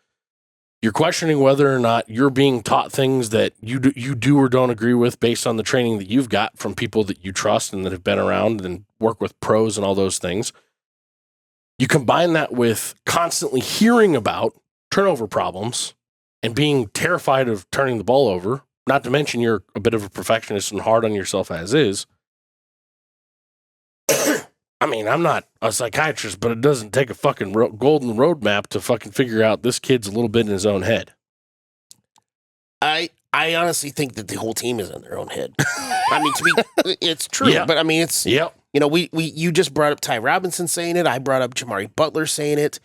[SPEAKER 2] You're questioning whether or not you're being taught things that you do or don't agree with based on the training that you've got from people that you trust and that have been around and work with pros and all those things. You combine that with constantly hearing about turnover problems and being terrified of turning the ball over, not to mention you're a bit of a perfectionist and hard on yourself as is. I mean, I'm not a psychiatrist, but it doesn't take a fucking golden roadmap to fucking figure out this kid's a little bit in his own head.
[SPEAKER 1] I honestly think that the whole team is in their own head. I mean, it's true,
[SPEAKER 2] Yeah.
[SPEAKER 1] but I mean, it's,
[SPEAKER 2] Yep.
[SPEAKER 1] you know, you just brought up Ty Robinson saying it. I brought up Jamari Butler saying it.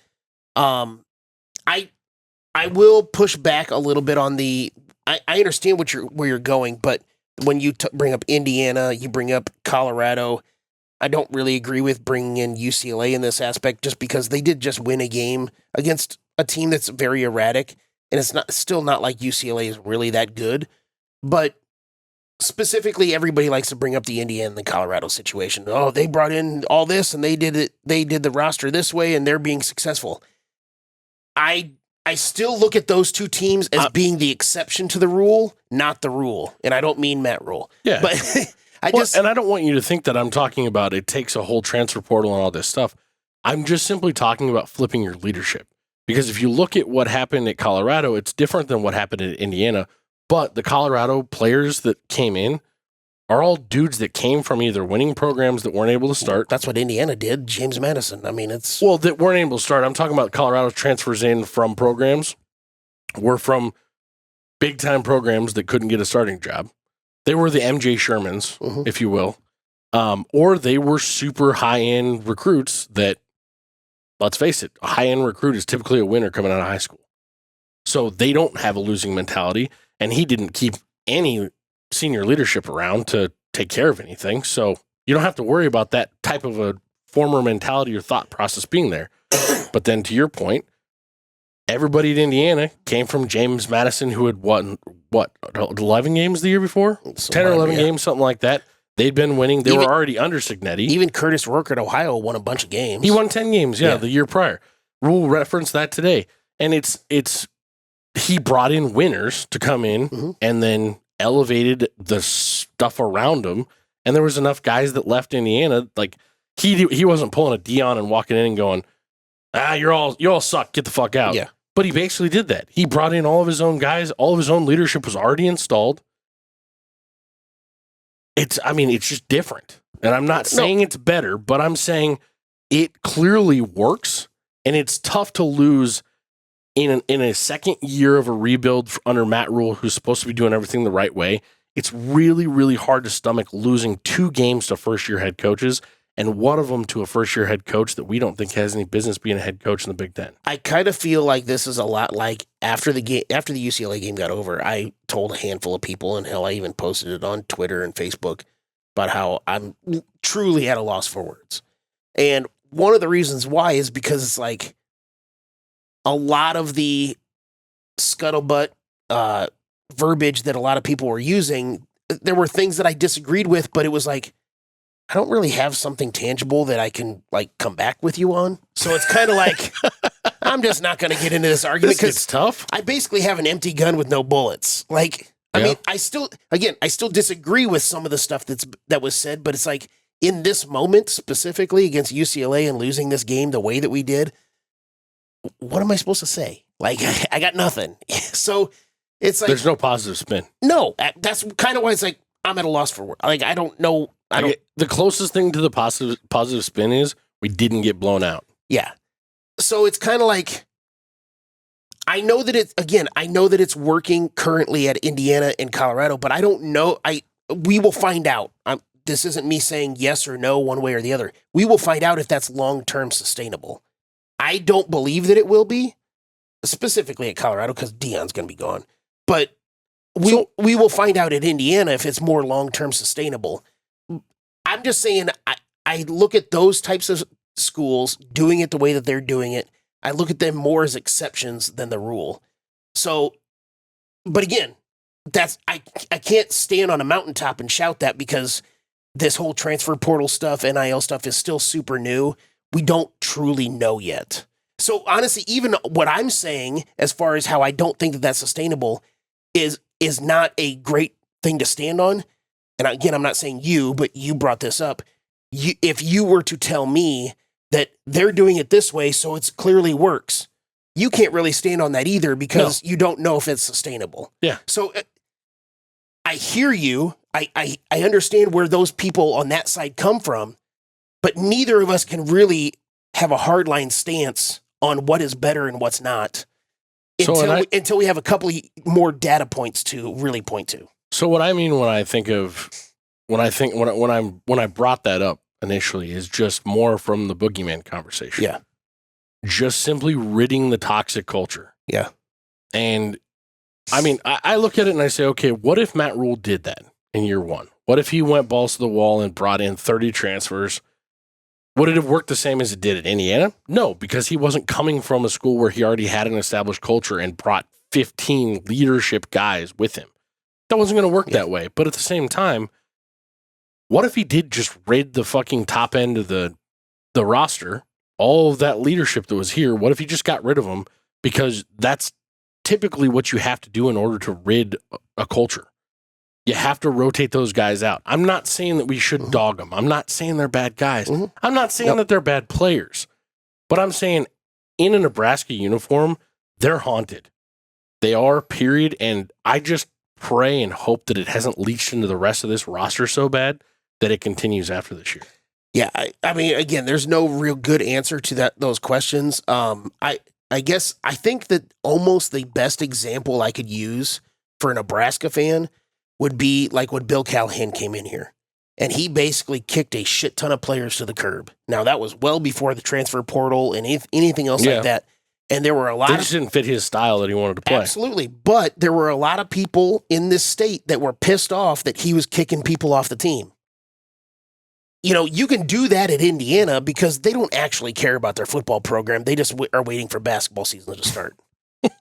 [SPEAKER 1] I will push back a little bit on the, I understand where you're going, but when you bring up Indiana, you bring up Colorado, I don't really agree with bringing in UCLA in this aspect just because they did just win a game against a team that's very erratic, and it's still not like UCLA is really that good. But specifically, everybody likes to bring up the Indiana and the Colorado situation. Oh, they brought in all this and they did the roster this way and they're being successful. I still look at those two teams as being the exception to the rule, not the rule. And I don't mean Matt Rhule.
[SPEAKER 2] Yeah.
[SPEAKER 1] But
[SPEAKER 2] and I don't want you to think that I'm talking about it takes a whole transfer portal and all this stuff. I'm just simply talking about flipping your leadership. Because if you look at what happened at Colorado, it's different than what happened at Indiana. But the Colorado players that came in are all dudes that came from either winning programs that weren't able to start.
[SPEAKER 1] That's what Indiana did. James Madison. I mean, it's...
[SPEAKER 2] Well, that weren't able to start. I'm talking about Colorado transfers in from programs. Were from big-time programs that couldn't get a starting job. They were the MJ Shermans, if you will. Or they were super high-end recruits that, let's face it, a high-end recruit is typically a winner coming out of high school. So they don't have a losing mentality, and he didn't keep any senior leadership around to take care of anything. So you don't have to worry about that type of a former mentality or thought process being there. But then to your point, everybody at Indiana came from James Madison, who had won, 11 games the year before? 10 or 11 games, something like that. They'd been winning. They were already under Signetti.
[SPEAKER 1] Even Curtis Rourke at Ohio won a bunch of games.
[SPEAKER 2] He won 10 games, the year prior. Rhule referenced that today. And it's he brought in winners to come in and then elevated the stuff around him. And there was enough guys that left Indiana. Like he wasn't pulling a Dion and walking in and going, you all suck. Get the fuck out.
[SPEAKER 1] Yeah.
[SPEAKER 2] But he basically did that. He brought in all of his own guys. All of his own leadership was already installed. It's just different. And I'm not saying it's better, but I'm saying it clearly works. And it's tough to lose in a second year of a rebuild under Matt Rhule, who's supposed to be doing everything the right way, it's really, really hard to stomach losing 2 games to first-year head coaches, and one of them to a first-year head coach that we don't think has any business being a head coach in the Big Ten.
[SPEAKER 1] I kind of feel like this is a lot like after the UCLA game got over, I told a handful of people, and hell, I even posted it on Twitter and Facebook about how I'm truly at a loss for words. And one of the reasons why is because it's like a lot of the scuttlebutt verbiage that a lot of people were using, there were things that I disagreed with, but it was like, I don't really have something tangible that I can like come back with you on. So it's kind of like, I'm just not going to get into this argument because
[SPEAKER 2] it's tough.
[SPEAKER 1] I basically have an empty gun with no bullets. Like, I mean, I still disagree with some of the stuff that was said, but it's like in this moment specifically against UCLA and losing this game the way that we did, what am I supposed to say? Like, I got nothing. So it's like,
[SPEAKER 2] there's no positive spin.
[SPEAKER 1] No, that's kind of why it's like, I'm at a loss for words. Like, I don't know.
[SPEAKER 2] The closest thing to the positive spin is we didn't get blown out.
[SPEAKER 1] Yeah. So it's kind of like, I know that it's working currently at Indiana and Colorado, but I don't know. We will find out. This isn't me saying yes or no one way or the other. We will find out if that's long-term sustainable. I don't believe that it will be, specifically at Colorado, because Deion's going to be gone. But we will find out at Indiana if it's more long-term sustainable. I'm just saying, I look at those types of schools doing it the way that they're doing it. I look at them more as exceptions than the rule. So, but again, I can't stand on a mountaintop and shout that because this whole transfer portal stuff, NIL stuff is still super new. We don't truly know yet. So honestly, even what I'm saying as far as how I don't think that that's sustainable is not a great thing to stand on. And again, I'm not saying you, but you brought this up. If you were to tell me that they're doing it this way, so it clearly works, you can't really stand on that either because you don't know if it's sustainable.
[SPEAKER 2] Yeah.
[SPEAKER 1] So I hear you. I understand where those people on that side come from, but neither of us can really have a hardline stance on what is better and what's not until we have a couple more data points to really point to.
[SPEAKER 2] So what I mean when I brought that up initially is just more from the boogeyman conversation.
[SPEAKER 1] Yeah.
[SPEAKER 2] Just simply ridding the toxic culture.
[SPEAKER 1] Yeah.
[SPEAKER 2] And I mean, I look at it and I say, okay, what if Matt Rhule did that in year 1? What if he went balls to the wall and brought in 30 transfers? Would it have worked the same as it did at Indiana? No, because he wasn't coming from a school where he already had an established culture and brought 15 leadership guys with him. That wasn't going to work that way. But at the same time, what if he did just rid the fucking top end of the roster, all of that leadership that was here? What if he just got rid of them? Because that's typically what you have to do in order to rid a culture. You have to rotate those guys out. I'm not saying that we should dog them. I'm not saying they're bad guys. I'm not saying that they're bad players. But I'm saying in a Nebraska uniform, they're haunted. They are, period. And I just pray and hope that it hasn't leached into the rest of this roster so bad that it continues after this year.
[SPEAKER 1] Yeah, I mean, again, there's no real good answer to those questions. I guess I think that almost the best example I could use for a Nebraska fan would be like when Bill Callahan came in here. And he basically kicked a shit ton of players to the curb. Now, that was well before the transfer portal and anything else like that. And there were a lot
[SPEAKER 2] They just didn't fit his style that he wanted to play.
[SPEAKER 1] Absolutely. But there were a lot of people in this state that were pissed off that he was kicking people off the team. You know, you can do that at Indiana because they don't actually care about their football program. They just are waiting for basketball season to start.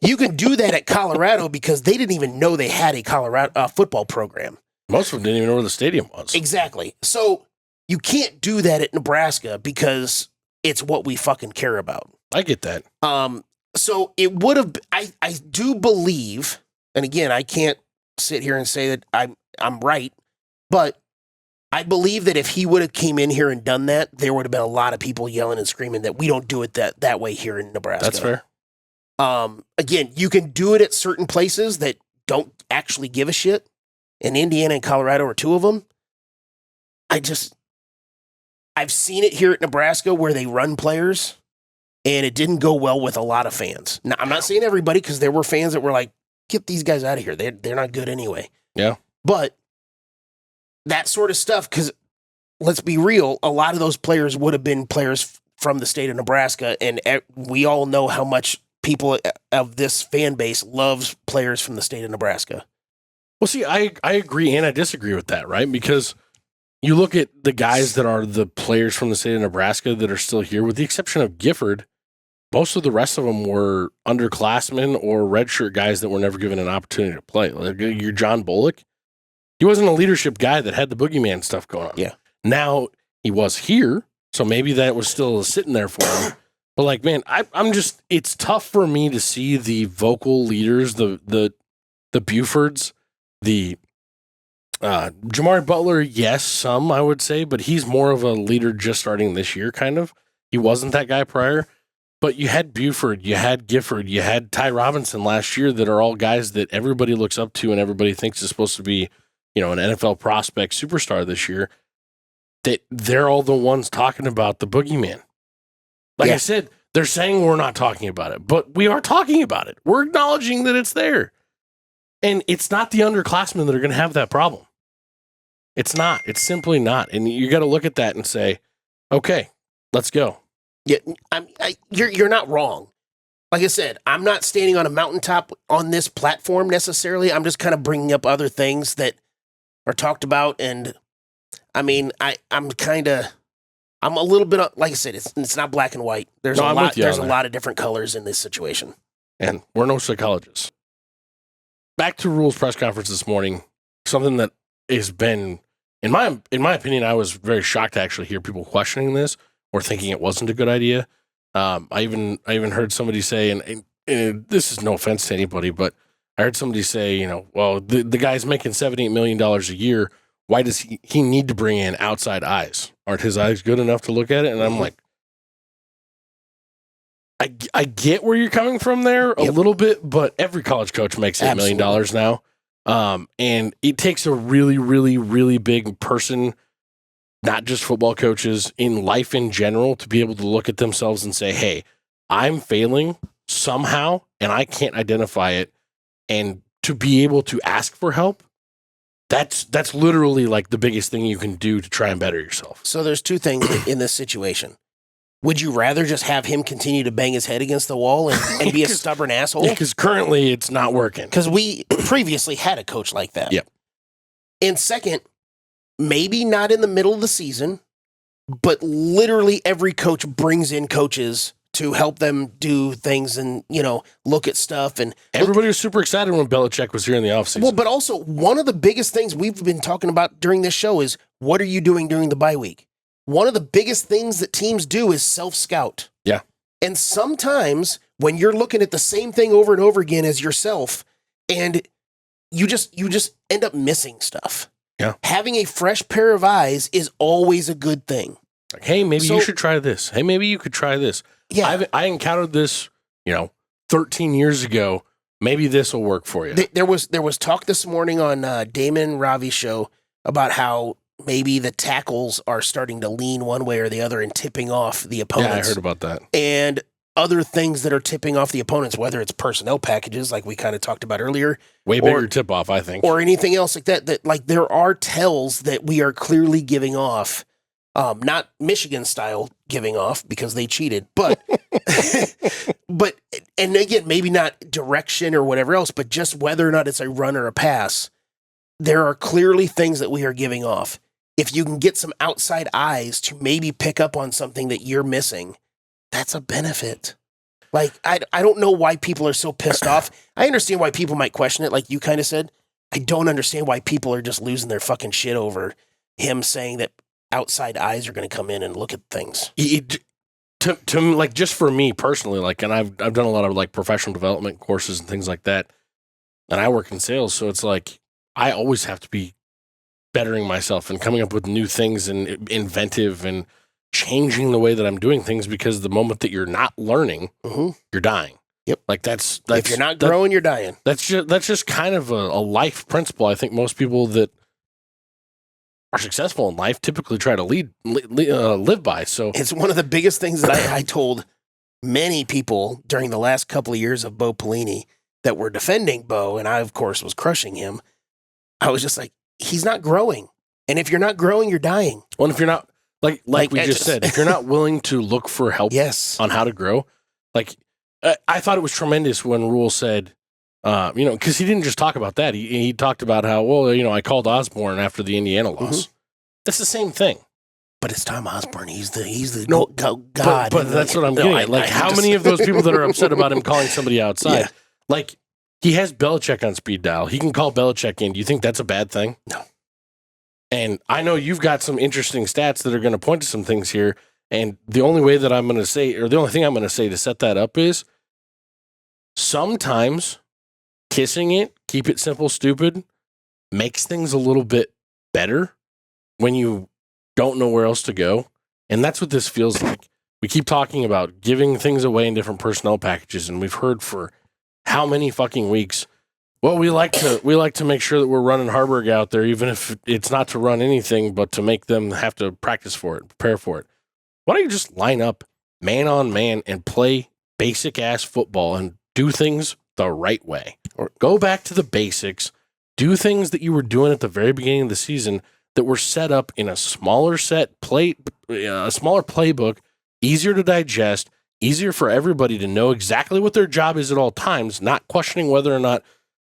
[SPEAKER 1] You can do that at Colorado because they didn't even know they had a Colorado football program.
[SPEAKER 2] Most of them didn't even know where the stadium was.
[SPEAKER 1] Exactly. So you can't do that at Nebraska because it's what we fucking care about.
[SPEAKER 2] I get that.
[SPEAKER 1] So it would have, I do believe, and again, I can't sit here and say that I'm right, but I believe that if he would have came in here and done that, there would have been a lot of people yelling and screaming that we don't do it that way here in Nebraska.
[SPEAKER 2] That's fair.
[SPEAKER 1] Again, you can do it at certain places that don't actually give a shit. And Indiana and Colorado are two of them. I've seen it here at Nebraska where they run players and it didn't go well with a lot of fans. Now, I'm not saying everybody, because there were fans that were like, get these guys out of here. They're not good anyway.
[SPEAKER 2] Yeah.
[SPEAKER 1] But that sort of stuff, because let's be real, a lot of those players would have been players from the state of Nebraska, and we all know how much people of this fan base loves players from the state of Nebraska.
[SPEAKER 2] Well, see, I agree and I disagree with that, right? Because you look at the guys that are the players from the state of Nebraska that are still here, with the exception of Gifford, most of the rest of them were underclassmen or redshirt guys that were never given an opportunity to play. Like your John Bullock, he wasn't a leadership guy that had the boogeyman stuff going on.
[SPEAKER 1] Yeah.
[SPEAKER 2] Now, he was here, so maybe that was still sitting there for him. But like, man, I'm just, it's tough for me to see the vocal leaders, the Bufords, the Jamari Butler, yes, some I would say, but he's more of a leader just starting this year, kind of. He wasn't that guy prior. But you had Buford, you had Gifford, you had Ty Robinson last year that are all guys that everybody looks up to and everybody thinks is supposed to be, an NFL prospect superstar this year. They're all the ones talking about the boogeyman. Like I said, they're saying we're not talking about it, but we are talking about it. We're acknowledging that it's there. And it's not the underclassmen that are going to have that problem. It's not. It's simply not. And you got to look at that and say, okay, let's go.
[SPEAKER 1] Yeah, you're not wrong. Like I said, I'm not standing on a mountaintop on this platform necessarily. I'm just kind of bringing up other things that are talked about. And I mean, I'm a little bit, like I said, it's not black and white. There's a lot of different colors in this situation.
[SPEAKER 2] And we're no psychologists. Back to Rhule's press conference this morning, something that has been, in my opinion, I was very shocked to actually hear people questioning this or thinking it wasn't a good idea. I even heard somebody say, and this is no offense to anybody, but I heard somebody say, well, the guy's making $78 million a year. Why does he need to bring in outside eyes? Aren't his eyes good enough to look at it? And I'm like, I get where you're coming from there a little bit, but every college coach makes $8 million now. And it takes a really, really, really big person, not just football coaches, in life in general, to be able to look at themselves and say, hey, I'm failing somehow and I can't identify it. And to be able to ask for help, that's literally like the biggest thing you can do to try and better yourself.
[SPEAKER 1] So there's two things in this situation. Would you rather just have him continue to bang his head against the wall and be a stubborn asshole?
[SPEAKER 2] Because currently it's not working.
[SPEAKER 1] Because we previously had a coach like that.
[SPEAKER 2] Yep.
[SPEAKER 1] And second, maybe not in the middle of the season, but literally every coach brings in coaches to help them do things and, look at stuff. And
[SPEAKER 2] everybody was super excited when Belichick was here in the offseason.
[SPEAKER 1] Well, but also one of the biggest things we've been talking about during this show is, what are you doing during the bye week? One of the biggest things that teams do is self-scout.
[SPEAKER 2] Yeah.
[SPEAKER 1] And sometimes when you're looking at the same thing over and over again as yourself, and you just end up missing stuff.
[SPEAKER 2] Yeah.
[SPEAKER 1] Having a fresh pair of eyes is always a good thing.
[SPEAKER 2] Like, hey, maybe you should try this. Hey, maybe you could try this.
[SPEAKER 1] Yeah.
[SPEAKER 2] I encountered this, 13 years ago. Maybe this will work for you.
[SPEAKER 1] There was talk this morning on Damon Ravi's show about how maybe the tackles are starting to lean one way or the other and tipping off the opponents.
[SPEAKER 2] Yeah, I heard about that.
[SPEAKER 1] And other things that are tipping off the opponents, whether it's personnel packages like we kind of talked about earlier.
[SPEAKER 2] Way bigger tip-off, I think.
[SPEAKER 1] Or anything else like that like there are tells that we are clearly giving off. Not Michigan style giving off because they cheated, but and again, maybe not direction or whatever else, but just whether or not it's a run or a pass. There are clearly things that we are giving off. If you can get some outside eyes to maybe pick up on something that you're missing, that's a benefit. Like, I don't know why people are so pissed off. I understand why people might question it, like you kind of said. I don't understand why people are just losing their fucking shit over him saying that outside eyes are going to come in and look at things.
[SPEAKER 2] To like, just for me personally, like, and I've done a lot of like professional development courses and things like that, and I work in sales, so it's like I always have to be bettering myself and coming up with new things and inventive and changing the way that I'm doing things, because the moment that you're not learning, you're dying.
[SPEAKER 1] Yep.
[SPEAKER 2] Like that's
[SPEAKER 1] if you're not growing, you're dying.
[SPEAKER 2] That's just kind of a life principle. I think most people that are successful in life typically try to live by. So
[SPEAKER 1] it's one of the biggest things that I told many people during the last couple of years of Bo Pelini that were defending Bo, and I, of course, was crushing him. I was just like, he's not growing. And if you're not growing, you're dying.
[SPEAKER 2] Well, if you're not, like we just said, if you're not willing to look for help
[SPEAKER 1] Yes.
[SPEAKER 2] on how to grow, like, I thought it was tremendous when Rhule said, because he didn't just talk about that. He talked about how, well, I called Osborne after the Indiana loss. That's the same thing.
[SPEAKER 1] But it's Tom Osborne. He's the
[SPEAKER 2] No,
[SPEAKER 1] God.
[SPEAKER 2] But that's what I'm getting at. Like, how many of those people that are upset about him calling somebody outside?
[SPEAKER 1] Yeah.
[SPEAKER 2] Like, he has Belichick on speed dial. He can call Belichick in. Do you think that's a bad thing?
[SPEAKER 1] No.
[SPEAKER 2] And I know you've got some interesting stats that are going to point to some things here. And the only way that I'm going to say, or the only thing I'm going to say to set that up is sometimes kissing it, keep it simple, stupid, makes things a little bit better when you don't know where else to go. And that's what this feels like. We keep talking about giving things away in different personnel packages, and we've heard for how many fucking weeks, well, we like to make sure that we're running Harburg out there, even if it's not to run anything, but to make them have to practice for it, prepare for it. Why don't you just line up man on man and play basic ass football and do things the right way? Or go back to the basics, do things that you were doing at the very beginning of the season that were set up in a smaller a smaller playbook, easier to digest, easier for everybody to know exactly what their job is at all times, not questioning whether or not,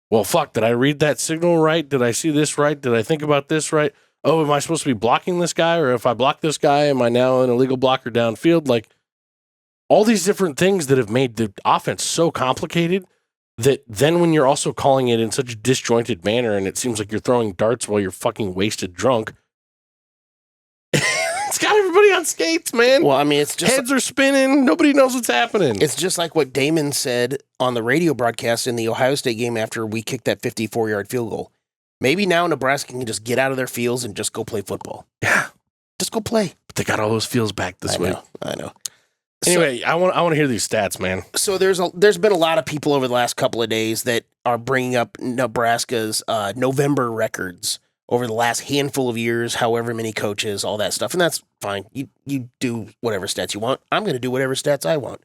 [SPEAKER 2] well, fuck, did I read that signal right? Did I see this right? Did I think about this right? Oh, am I supposed to be blocking this guy? Or if I block this guy, am I now an illegal blocker downfield? Like, all these different things that have made the offense so complicated that then when you're also calling it in such a disjointed manner and it seems like you're throwing darts while you're fucking wasted drunk, it's got everybody on skates, man.
[SPEAKER 1] Well, I mean, it's just
[SPEAKER 2] heads are spinning. Nobody knows what's happening.
[SPEAKER 1] It's just like what Damon said on the radio broadcast in the Ohio State game after we kicked that 54-yard field goal. Maybe now Nebraska can just get out of their fields and just go play football.
[SPEAKER 2] Yeah.
[SPEAKER 1] Just go play.
[SPEAKER 2] But they got all those fields back this week.
[SPEAKER 1] I know.
[SPEAKER 2] Anyway, I want to hear these stats, man.
[SPEAKER 1] So there's been a lot of people over the last couple of days that are bringing up Nebraska's November records over the last handful of years, however many coaches, all that stuff. And that's fine. You do whatever stats you want. I'm going to do whatever stats I want.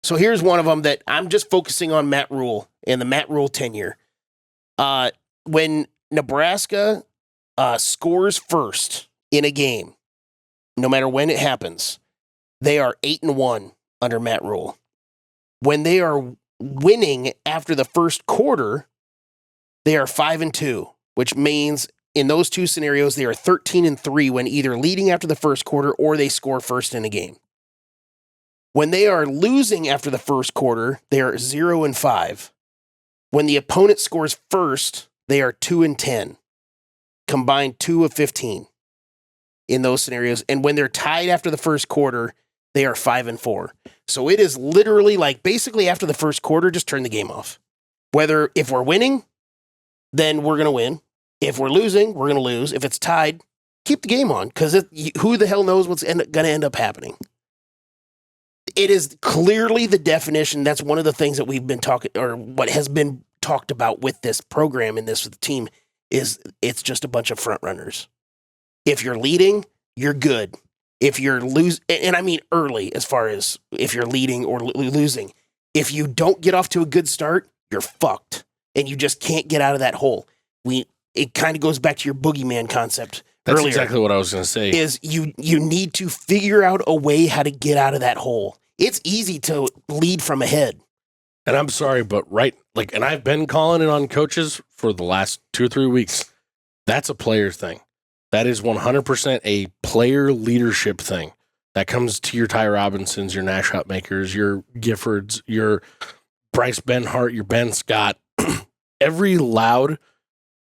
[SPEAKER 1] So here's one of them that I'm just focusing on Matt Rhule and the Matt Rhule tenure. When Nebraska scores first in a game, no matter when it happens, they are 8-1 under Matt Rhule. When they are winning after the first quarter, they are 5-2, which means in those two scenarios, they are 13-3 when either leading after the first quarter or they score first in a game. When they are losing after the first quarter, they are 0-5. When the opponent scores first, they are 2-10, combined 2 of 15 in those scenarios. And when they're tied after the first quarter, they are 5-4. So it is literally like basically after the first quarter, just turn the game off. If we're winning, then we're going to win. If we're losing, we're going to lose. If it's tied, keep the game on because who the hell knows what's going to end up happening. It is clearly the definition. That's one of the things that we've been talking, or what has been talked about with this program and this team, is it's just a bunch of front runners. If you're leading, you're good. If you're losing, and I mean early, as far as if you're leading or losing, if you don't get off to a good start, you're fucked, and you just can't get out of that hole. It kind of goes back to your boogeyman concept.
[SPEAKER 2] That's
[SPEAKER 1] earlier,
[SPEAKER 2] exactly what I was going to say.
[SPEAKER 1] Is you need to figure out a way how to get out of that hole. It's easy to lead from ahead.
[SPEAKER 2] And I'm sorry, but and I've been calling it on coaches for the last 2 or 3 weeks. That's a player thing. That is 100% a player leadership thing. That comes to your Ty Robinsons, your Nash Hutmakers, your Giffords, your Bryce Benhart, your Ben Scott. Every loud,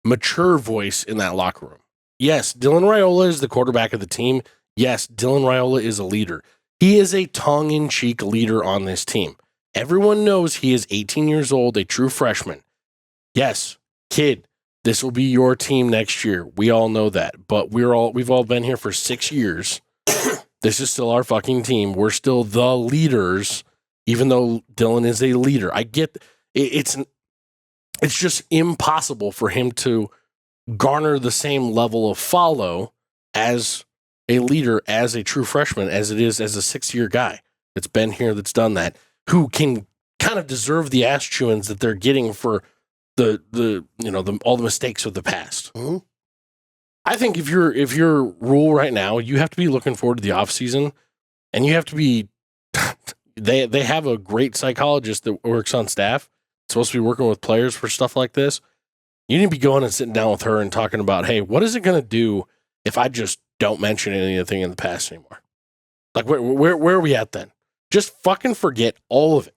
[SPEAKER 2] mature voice in that locker room. Yes, Dylan Raiola is the quarterback of the team. Yes, Dylan Raiola is a leader. He is a tongue-in-cheek leader on this team. Everyone knows he is 18 years old, a true freshman. Yes, kid, this will be your team next year. We all know that. But we've all been here for 6 years. This is still our fucking team. We're still the leaders, even though Dylan is a leader. I get it's just impossible for him to garner the same level of follow as a leader, as a true freshman, as it is as a 6-year guy. that's been here, that's done that, who can kind of deserve the ass chewings that they're getting for all the mistakes of the past.
[SPEAKER 1] Mm-hmm.
[SPEAKER 2] I think if you're Rhule right now, you have to be looking forward to the offseason, and you have to be they have a great psychologist that works on staff, supposed to be working with players for stuff like this. You need to be going and sitting down with her and talking about, hey, what is it going to do if I just don't mention anything in the past anymore? Like, where are we at then? Just fucking forget all of it.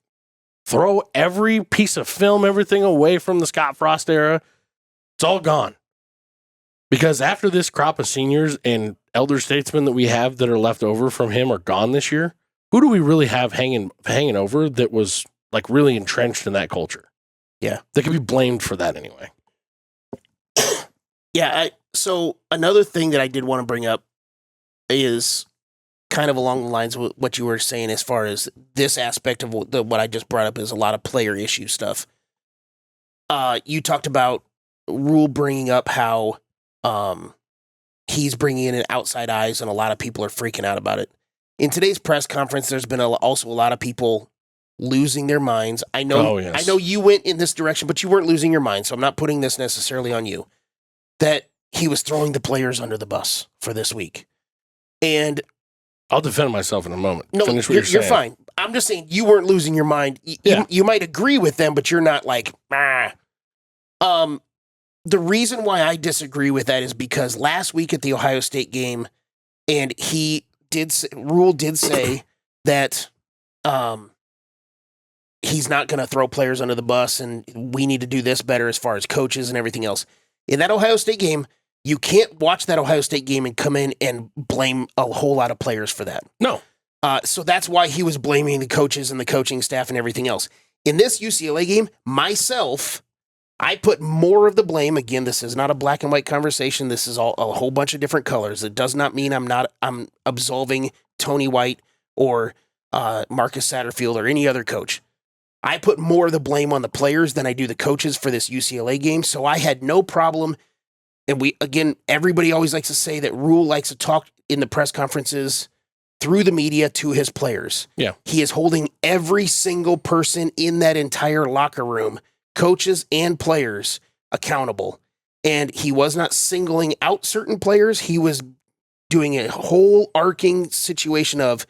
[SPEAKER 2] Throw every piece of film, everything away from the Scott Frost era. It's all gone. Because after this crop of seniors and elder statesmen that we have that are left over from him are gone this year, who do we really have hanging over that was like really entrenched in that culture?
[SPEAKER 1] Yeah.
[SPEAKER 2] That could be blamed for that anyway.
[SPEAKER 1] Yeah. So another thing that I did want to bring up is kind of along the lines of what you were saying as far as this aspect of what I just brought up is a lot of player issue stuff. You talked about Rhule bringing up how he's bringing in outside eyes and a lot of people are freaking out about it. In today's press conference, there's been also a lot of people losing their minds. I know you went in this direction, but you weren't losing your mind, so I'm not putting this necessarily on you. That he was throwing the players under the bus for this week. And
[SPEAKER 2] I'll defend myself in a moment.
[SPEAKER 1] No,
[SPEAKER 2] Finish what
[SPEAKER 1] you're fine. I'm just saying you weren't losing your mind. You might agree with them, but you're not like, ah. The reason why I disagree with that is because last week at the Ohio State game, and Rhule did say that he's not going to throw players under the bus, and we need to do this better as far as coaches and everything else. In that Ohio State game, you can't watch that Ohio State game and come in and blame a whole lot of players for that.
[SPEAKER 2] No.
[SPEAKER 1] So that's why he was blaming the coaches and the coaching staff and everything else. In this UCLA game, myself, I put more of the blame. Again, this is not a black and white conversation. This is all a whole bunch of different colors. It does not mean I'm absolving Tony White or Marcus Satterfield or any other coach. I put more of the blame on the players than I do the coaches for this UCLA game. So I had no problem. And everybody always likes to say that Rhule likes to talk in the press conferences through the media to his players.
[SPEAKER 2] Yeah.
[SPEAKER 1] He is holding every single person in that entire locker room, coaches and players, accountable. And he was not singling out certain players. He was doing a whole arcing situation of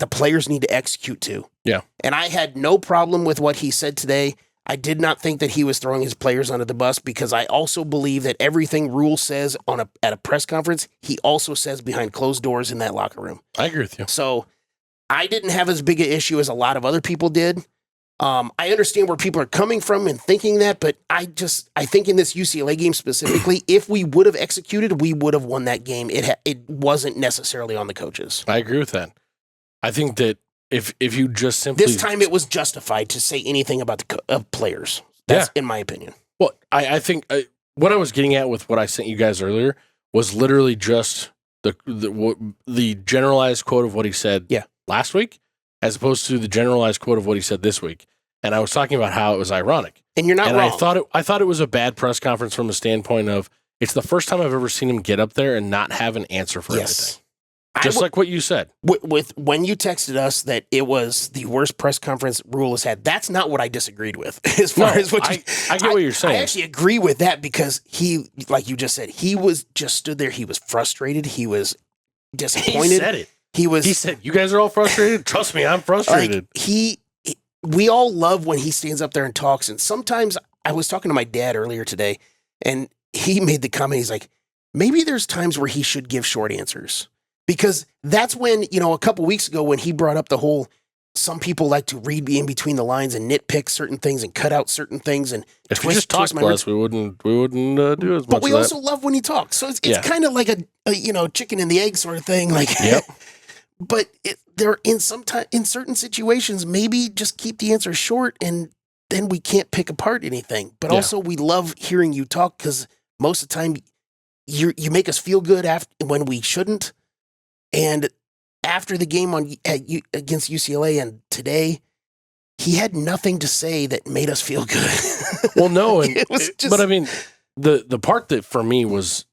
[SPEAKER 1] the players need to execute too.
[SPEAKER 2] Yeah.
[SPEAKER 1] And I had no problem with what he said today. I did not think that he was throwing his players under the bus because I also believe that everything Rhule says at a press conference, he also says behind closed doors in that locker room.
[SPEAKER 2] I agree with you.
[SPEAKER 1] So I didn't have as big an issue as a lot of other people did. I understand where people are coming from and thinking that, but I think in this UCLA game specifically, if we would have executed, we would have won that game. It wasn't necessarily on the coaches.
[SPEAKER 2] I agree with that. I think that if you just simply...
[SPEAKER 1] This time it was justified to say anything about the players. That's in my opinion.
[SPEAKER 2] Well, I think what I was getting at with what I sent you guys earlier was literally just the generalized quote of what he said last week, as opposed to the generalized quote of what he said this week. And I was talking about how it was ironic.
[SPEAKER 1] And you're not wrong.
[SPEAKER 2] I thought it was a bad press conference from the standpoint of it's the first time I've ever seen him get up there and not have an answer for anything. Just like what you said.
[SPEAKER 1] With when you texted us that it was the worst press conference Rhule has had, that's not what I disagreed with. As far as what I
[SPEAKER 2] get what you're saying.
[SPEAKER 1] I actually agree with that because he, like you just said, he was just stood there. He was frustrated. He was disappointed.
[SPEAKER 2] He said it. He said, "You guys are all frustrated. Trust me, I'm frustrated."
[SPEAKER 1] We all love when he stands up there and talks. And sometimes I was talking to my dad earlier today, and he made the comment. He's like, maybe there's times where he should give short answers. Because that's when, a couple weeks ago when he brought up the whole, some people like to read in between the lines and nitpick certain things and cut out certain things. And
[SPEAKER 2] if we just talked less, we wouldn't do as much.
[SPEAKER 1] But we also love when he talks. So it's kind of like a chicken and the egg sort of thing. Like,
[SPEAKER 2] yep.
[SPEAKER 1] But in certain situations, maybe just keep the answer short and then we can't pick apart anything. But also we love hearing you talk because most of the time you make us feel good when we shouldn't. And after the game against UCLA and today, he had nothing to say that made us feel good.
[SPEAKER 2] Well, no,
[SPEAKER 1] but
[SPEAKER 2] I mean, the part that for me was,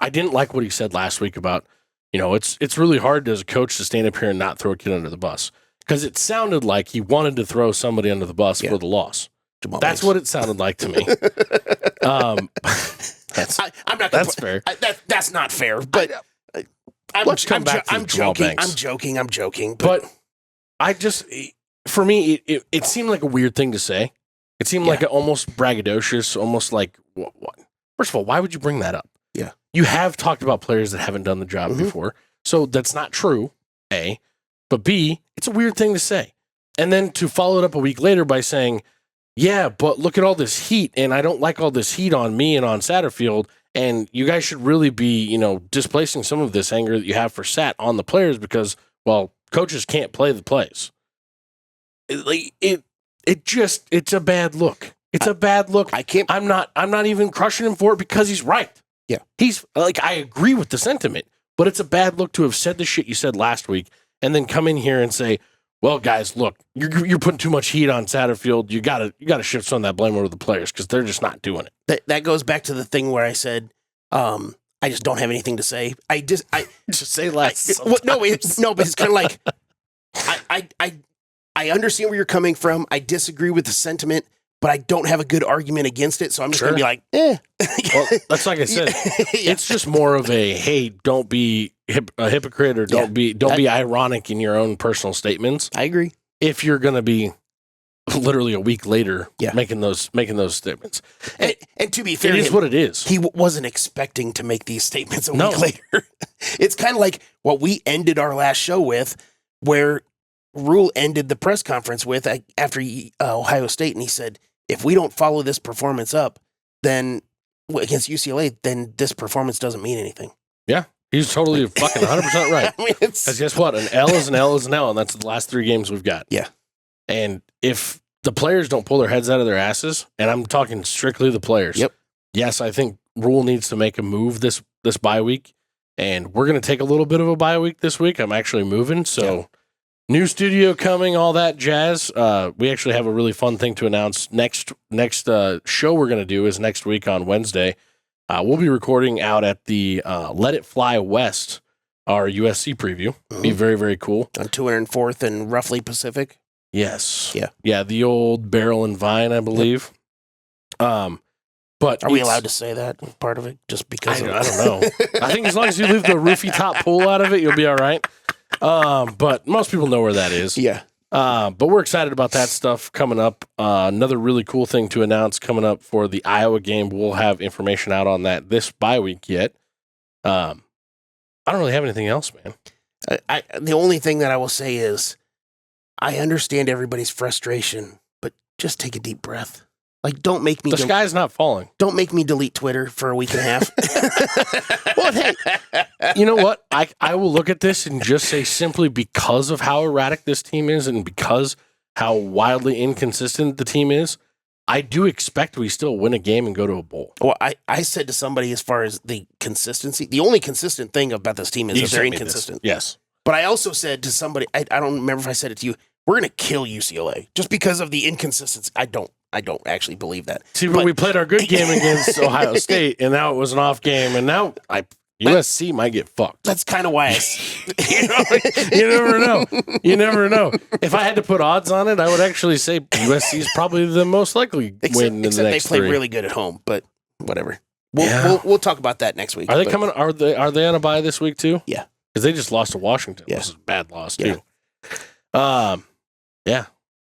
[SPEAKER 2] I didn't like what he said last week about it's really hard as a coach to stand up here and not throw a kid under the bus, because it sounded like he wanted to throw somebody under the bus for the loss. That's what it sounded like to me. That's fair.
[SPEAKER 1] That's not fair, but
[SPEAKER 2] let's come back to Jamal Banks.
[SPEAKER 1] I'm joking.
[SPEAKER 2] But I just, for me, it seemed like a weird thing to say. It seemed like almost braggadocious, almost like, what? First of all, why would you bring that up?
[SPEAKER 1] Yeah.
[SPEAKER 2] You have talked about players that haven't done the job before. So that's not true, A. But B, it's a weird thing to say. And then to follow it up a week later by saying, yeah, but look at all this heat, and I don't like all this heat on me and on Satterfield, and you guys should really be, displacing some of this anger that you have for Sat on the players because, well, coaches can't play the plays. It's a bad look. It's a bad look. I'm not even crushing him for it because he's right.
[SPEAKER 1] Yeah.
[SPEAKER 2] He's I agree with the sentiment, but it's a bad look to have said the shit you said last week and then come in here and say, well, guys, look, you're putting too much heat on Satterfield. You gotta shift some of that blame over to the players because they're just not doing it.
[SPEAKER 1] That goes back to the thing where I said, I just don't have anything to say. I just
[SPEAKER 2] say less.
[SPEAKER 1] But it's kind of like I understand where you're coming from. I disagree with the sentiment, but I don't have a good argument against it. So I'm just gonna be like,
[SPEAKER 2] Well, that's like I said. It's just more of a hey, don't be a hypocrite or don't be ironic in your own personal statements.
[SPEAKER 1] I agree.
[SPEAKER 2] If you're gonna be literally a week later making those statements,
[SPEAKER 1] and to be fair,
[SPEAKER 2] it is what it is.
[SPEAKER 1] He wasn't expecting to make these statements a week later. It's kind of like what we ended our last show with, where Rhule ended the press conference with after Ohio State, and he said, if we don't follow this performance up, then against UCLA, then this performance doesn't mean anything.
[SPEAKER 2] Yeah, he's totally fucking 100% right.
[SPEAKER 1] I mean,
[SPEAKER 2] because guess what? An L is an L is an L, and that's the last 3 games we've got.
[SPEAKER 1] Yeah.
[SPEAKER 2] And if the players don't pull their heads out of their asses, and I'm talking strictly the players, yes, I think Rhule needs to make a move this bye week, and we're going to take a little bit of a bye week this week. I'm actually moving, so new studio coming, all that jazz. We actually have a really fun thing to announce. Next show we're going to do is next week on Wednesday. We'll be recording out at the Let It Fly West, our USC preview. Be very, very cool.
[SPEAKER 1] On 204th and roughly Pacific.
[SPEAKER 2] Yes.
[SPEAKER 1] Yeah.
[SPEAKER 2] Yeah, the old Barrel and Vine, I believe. But
[SPEAKER 1] are we allowed to say that part of it? Just because
[SPEAKER 2] I don't know. I think as long as you leave the roofie top pool out of it, you'll be all right. But most people know where that is.
[SPEAKER 1] Yeah.
[SPEAKER 2] But we're excited about that stuff coming up. Another really cool thing to announce coming up for the Iowa game. We'll have information out on that this bye week yet. I don't really have anything else, man.
[SPEAKER 1] The only thing that I will say is I understand everybody's frustration, but just take a deep breath. Like, don't make me...
[SPEAKER 2] The sky's not falling.
[SPEAKER 1] Don't make me delete Twitter for a week and a half.
[SPEAKER 2] Well, hey, you know what? I will look at this and just say simply because of how erratic this team is and because how wildly inconsistent the team is, I do expect we still win a game and go to a bowl.
[SPEAKER 1] Well, I said to somebody as far as the consistency, the only consistent thing about this team is they're inconsistent.
[SPEAKER 2] Yes.
[SPEAKER 1] But I also said to somebody, I don't remember if I said it to you, we're going to kill UCLA just because of the inconsistency. I don't actually believe that.
[SPEAKER 2] See, but we played our good game against Ohio State, and now it was an off game, and now USC might get fucked.
[SPEAKER 1] That's kind of why
[SPEAKER 2] you never know. You never know. If I had to put odds on it, I would actually say USC is probably the most likely win in the next
[SPEAKER 1] they play
[SPEAKER 2] 3.
[SPEAKER 1] really good at home, but whatever. We'll talk about that next week.
[SPEAKER 2] Are they coming? Are they on a bye this week too?
[SPEAKER 1] Yeah,
[SPEAKER 2] because they just lost to Washington.
[SPEAKER 1] Yeah.
[SPEAKER 2] This is a bad loss too. Yeah.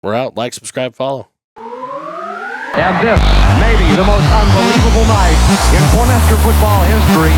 [SPEAKER 2] We're out. Like, subscribe, follow.
[SPEAKER 5] And this may be the most unbelievable night in Cornhusker football history.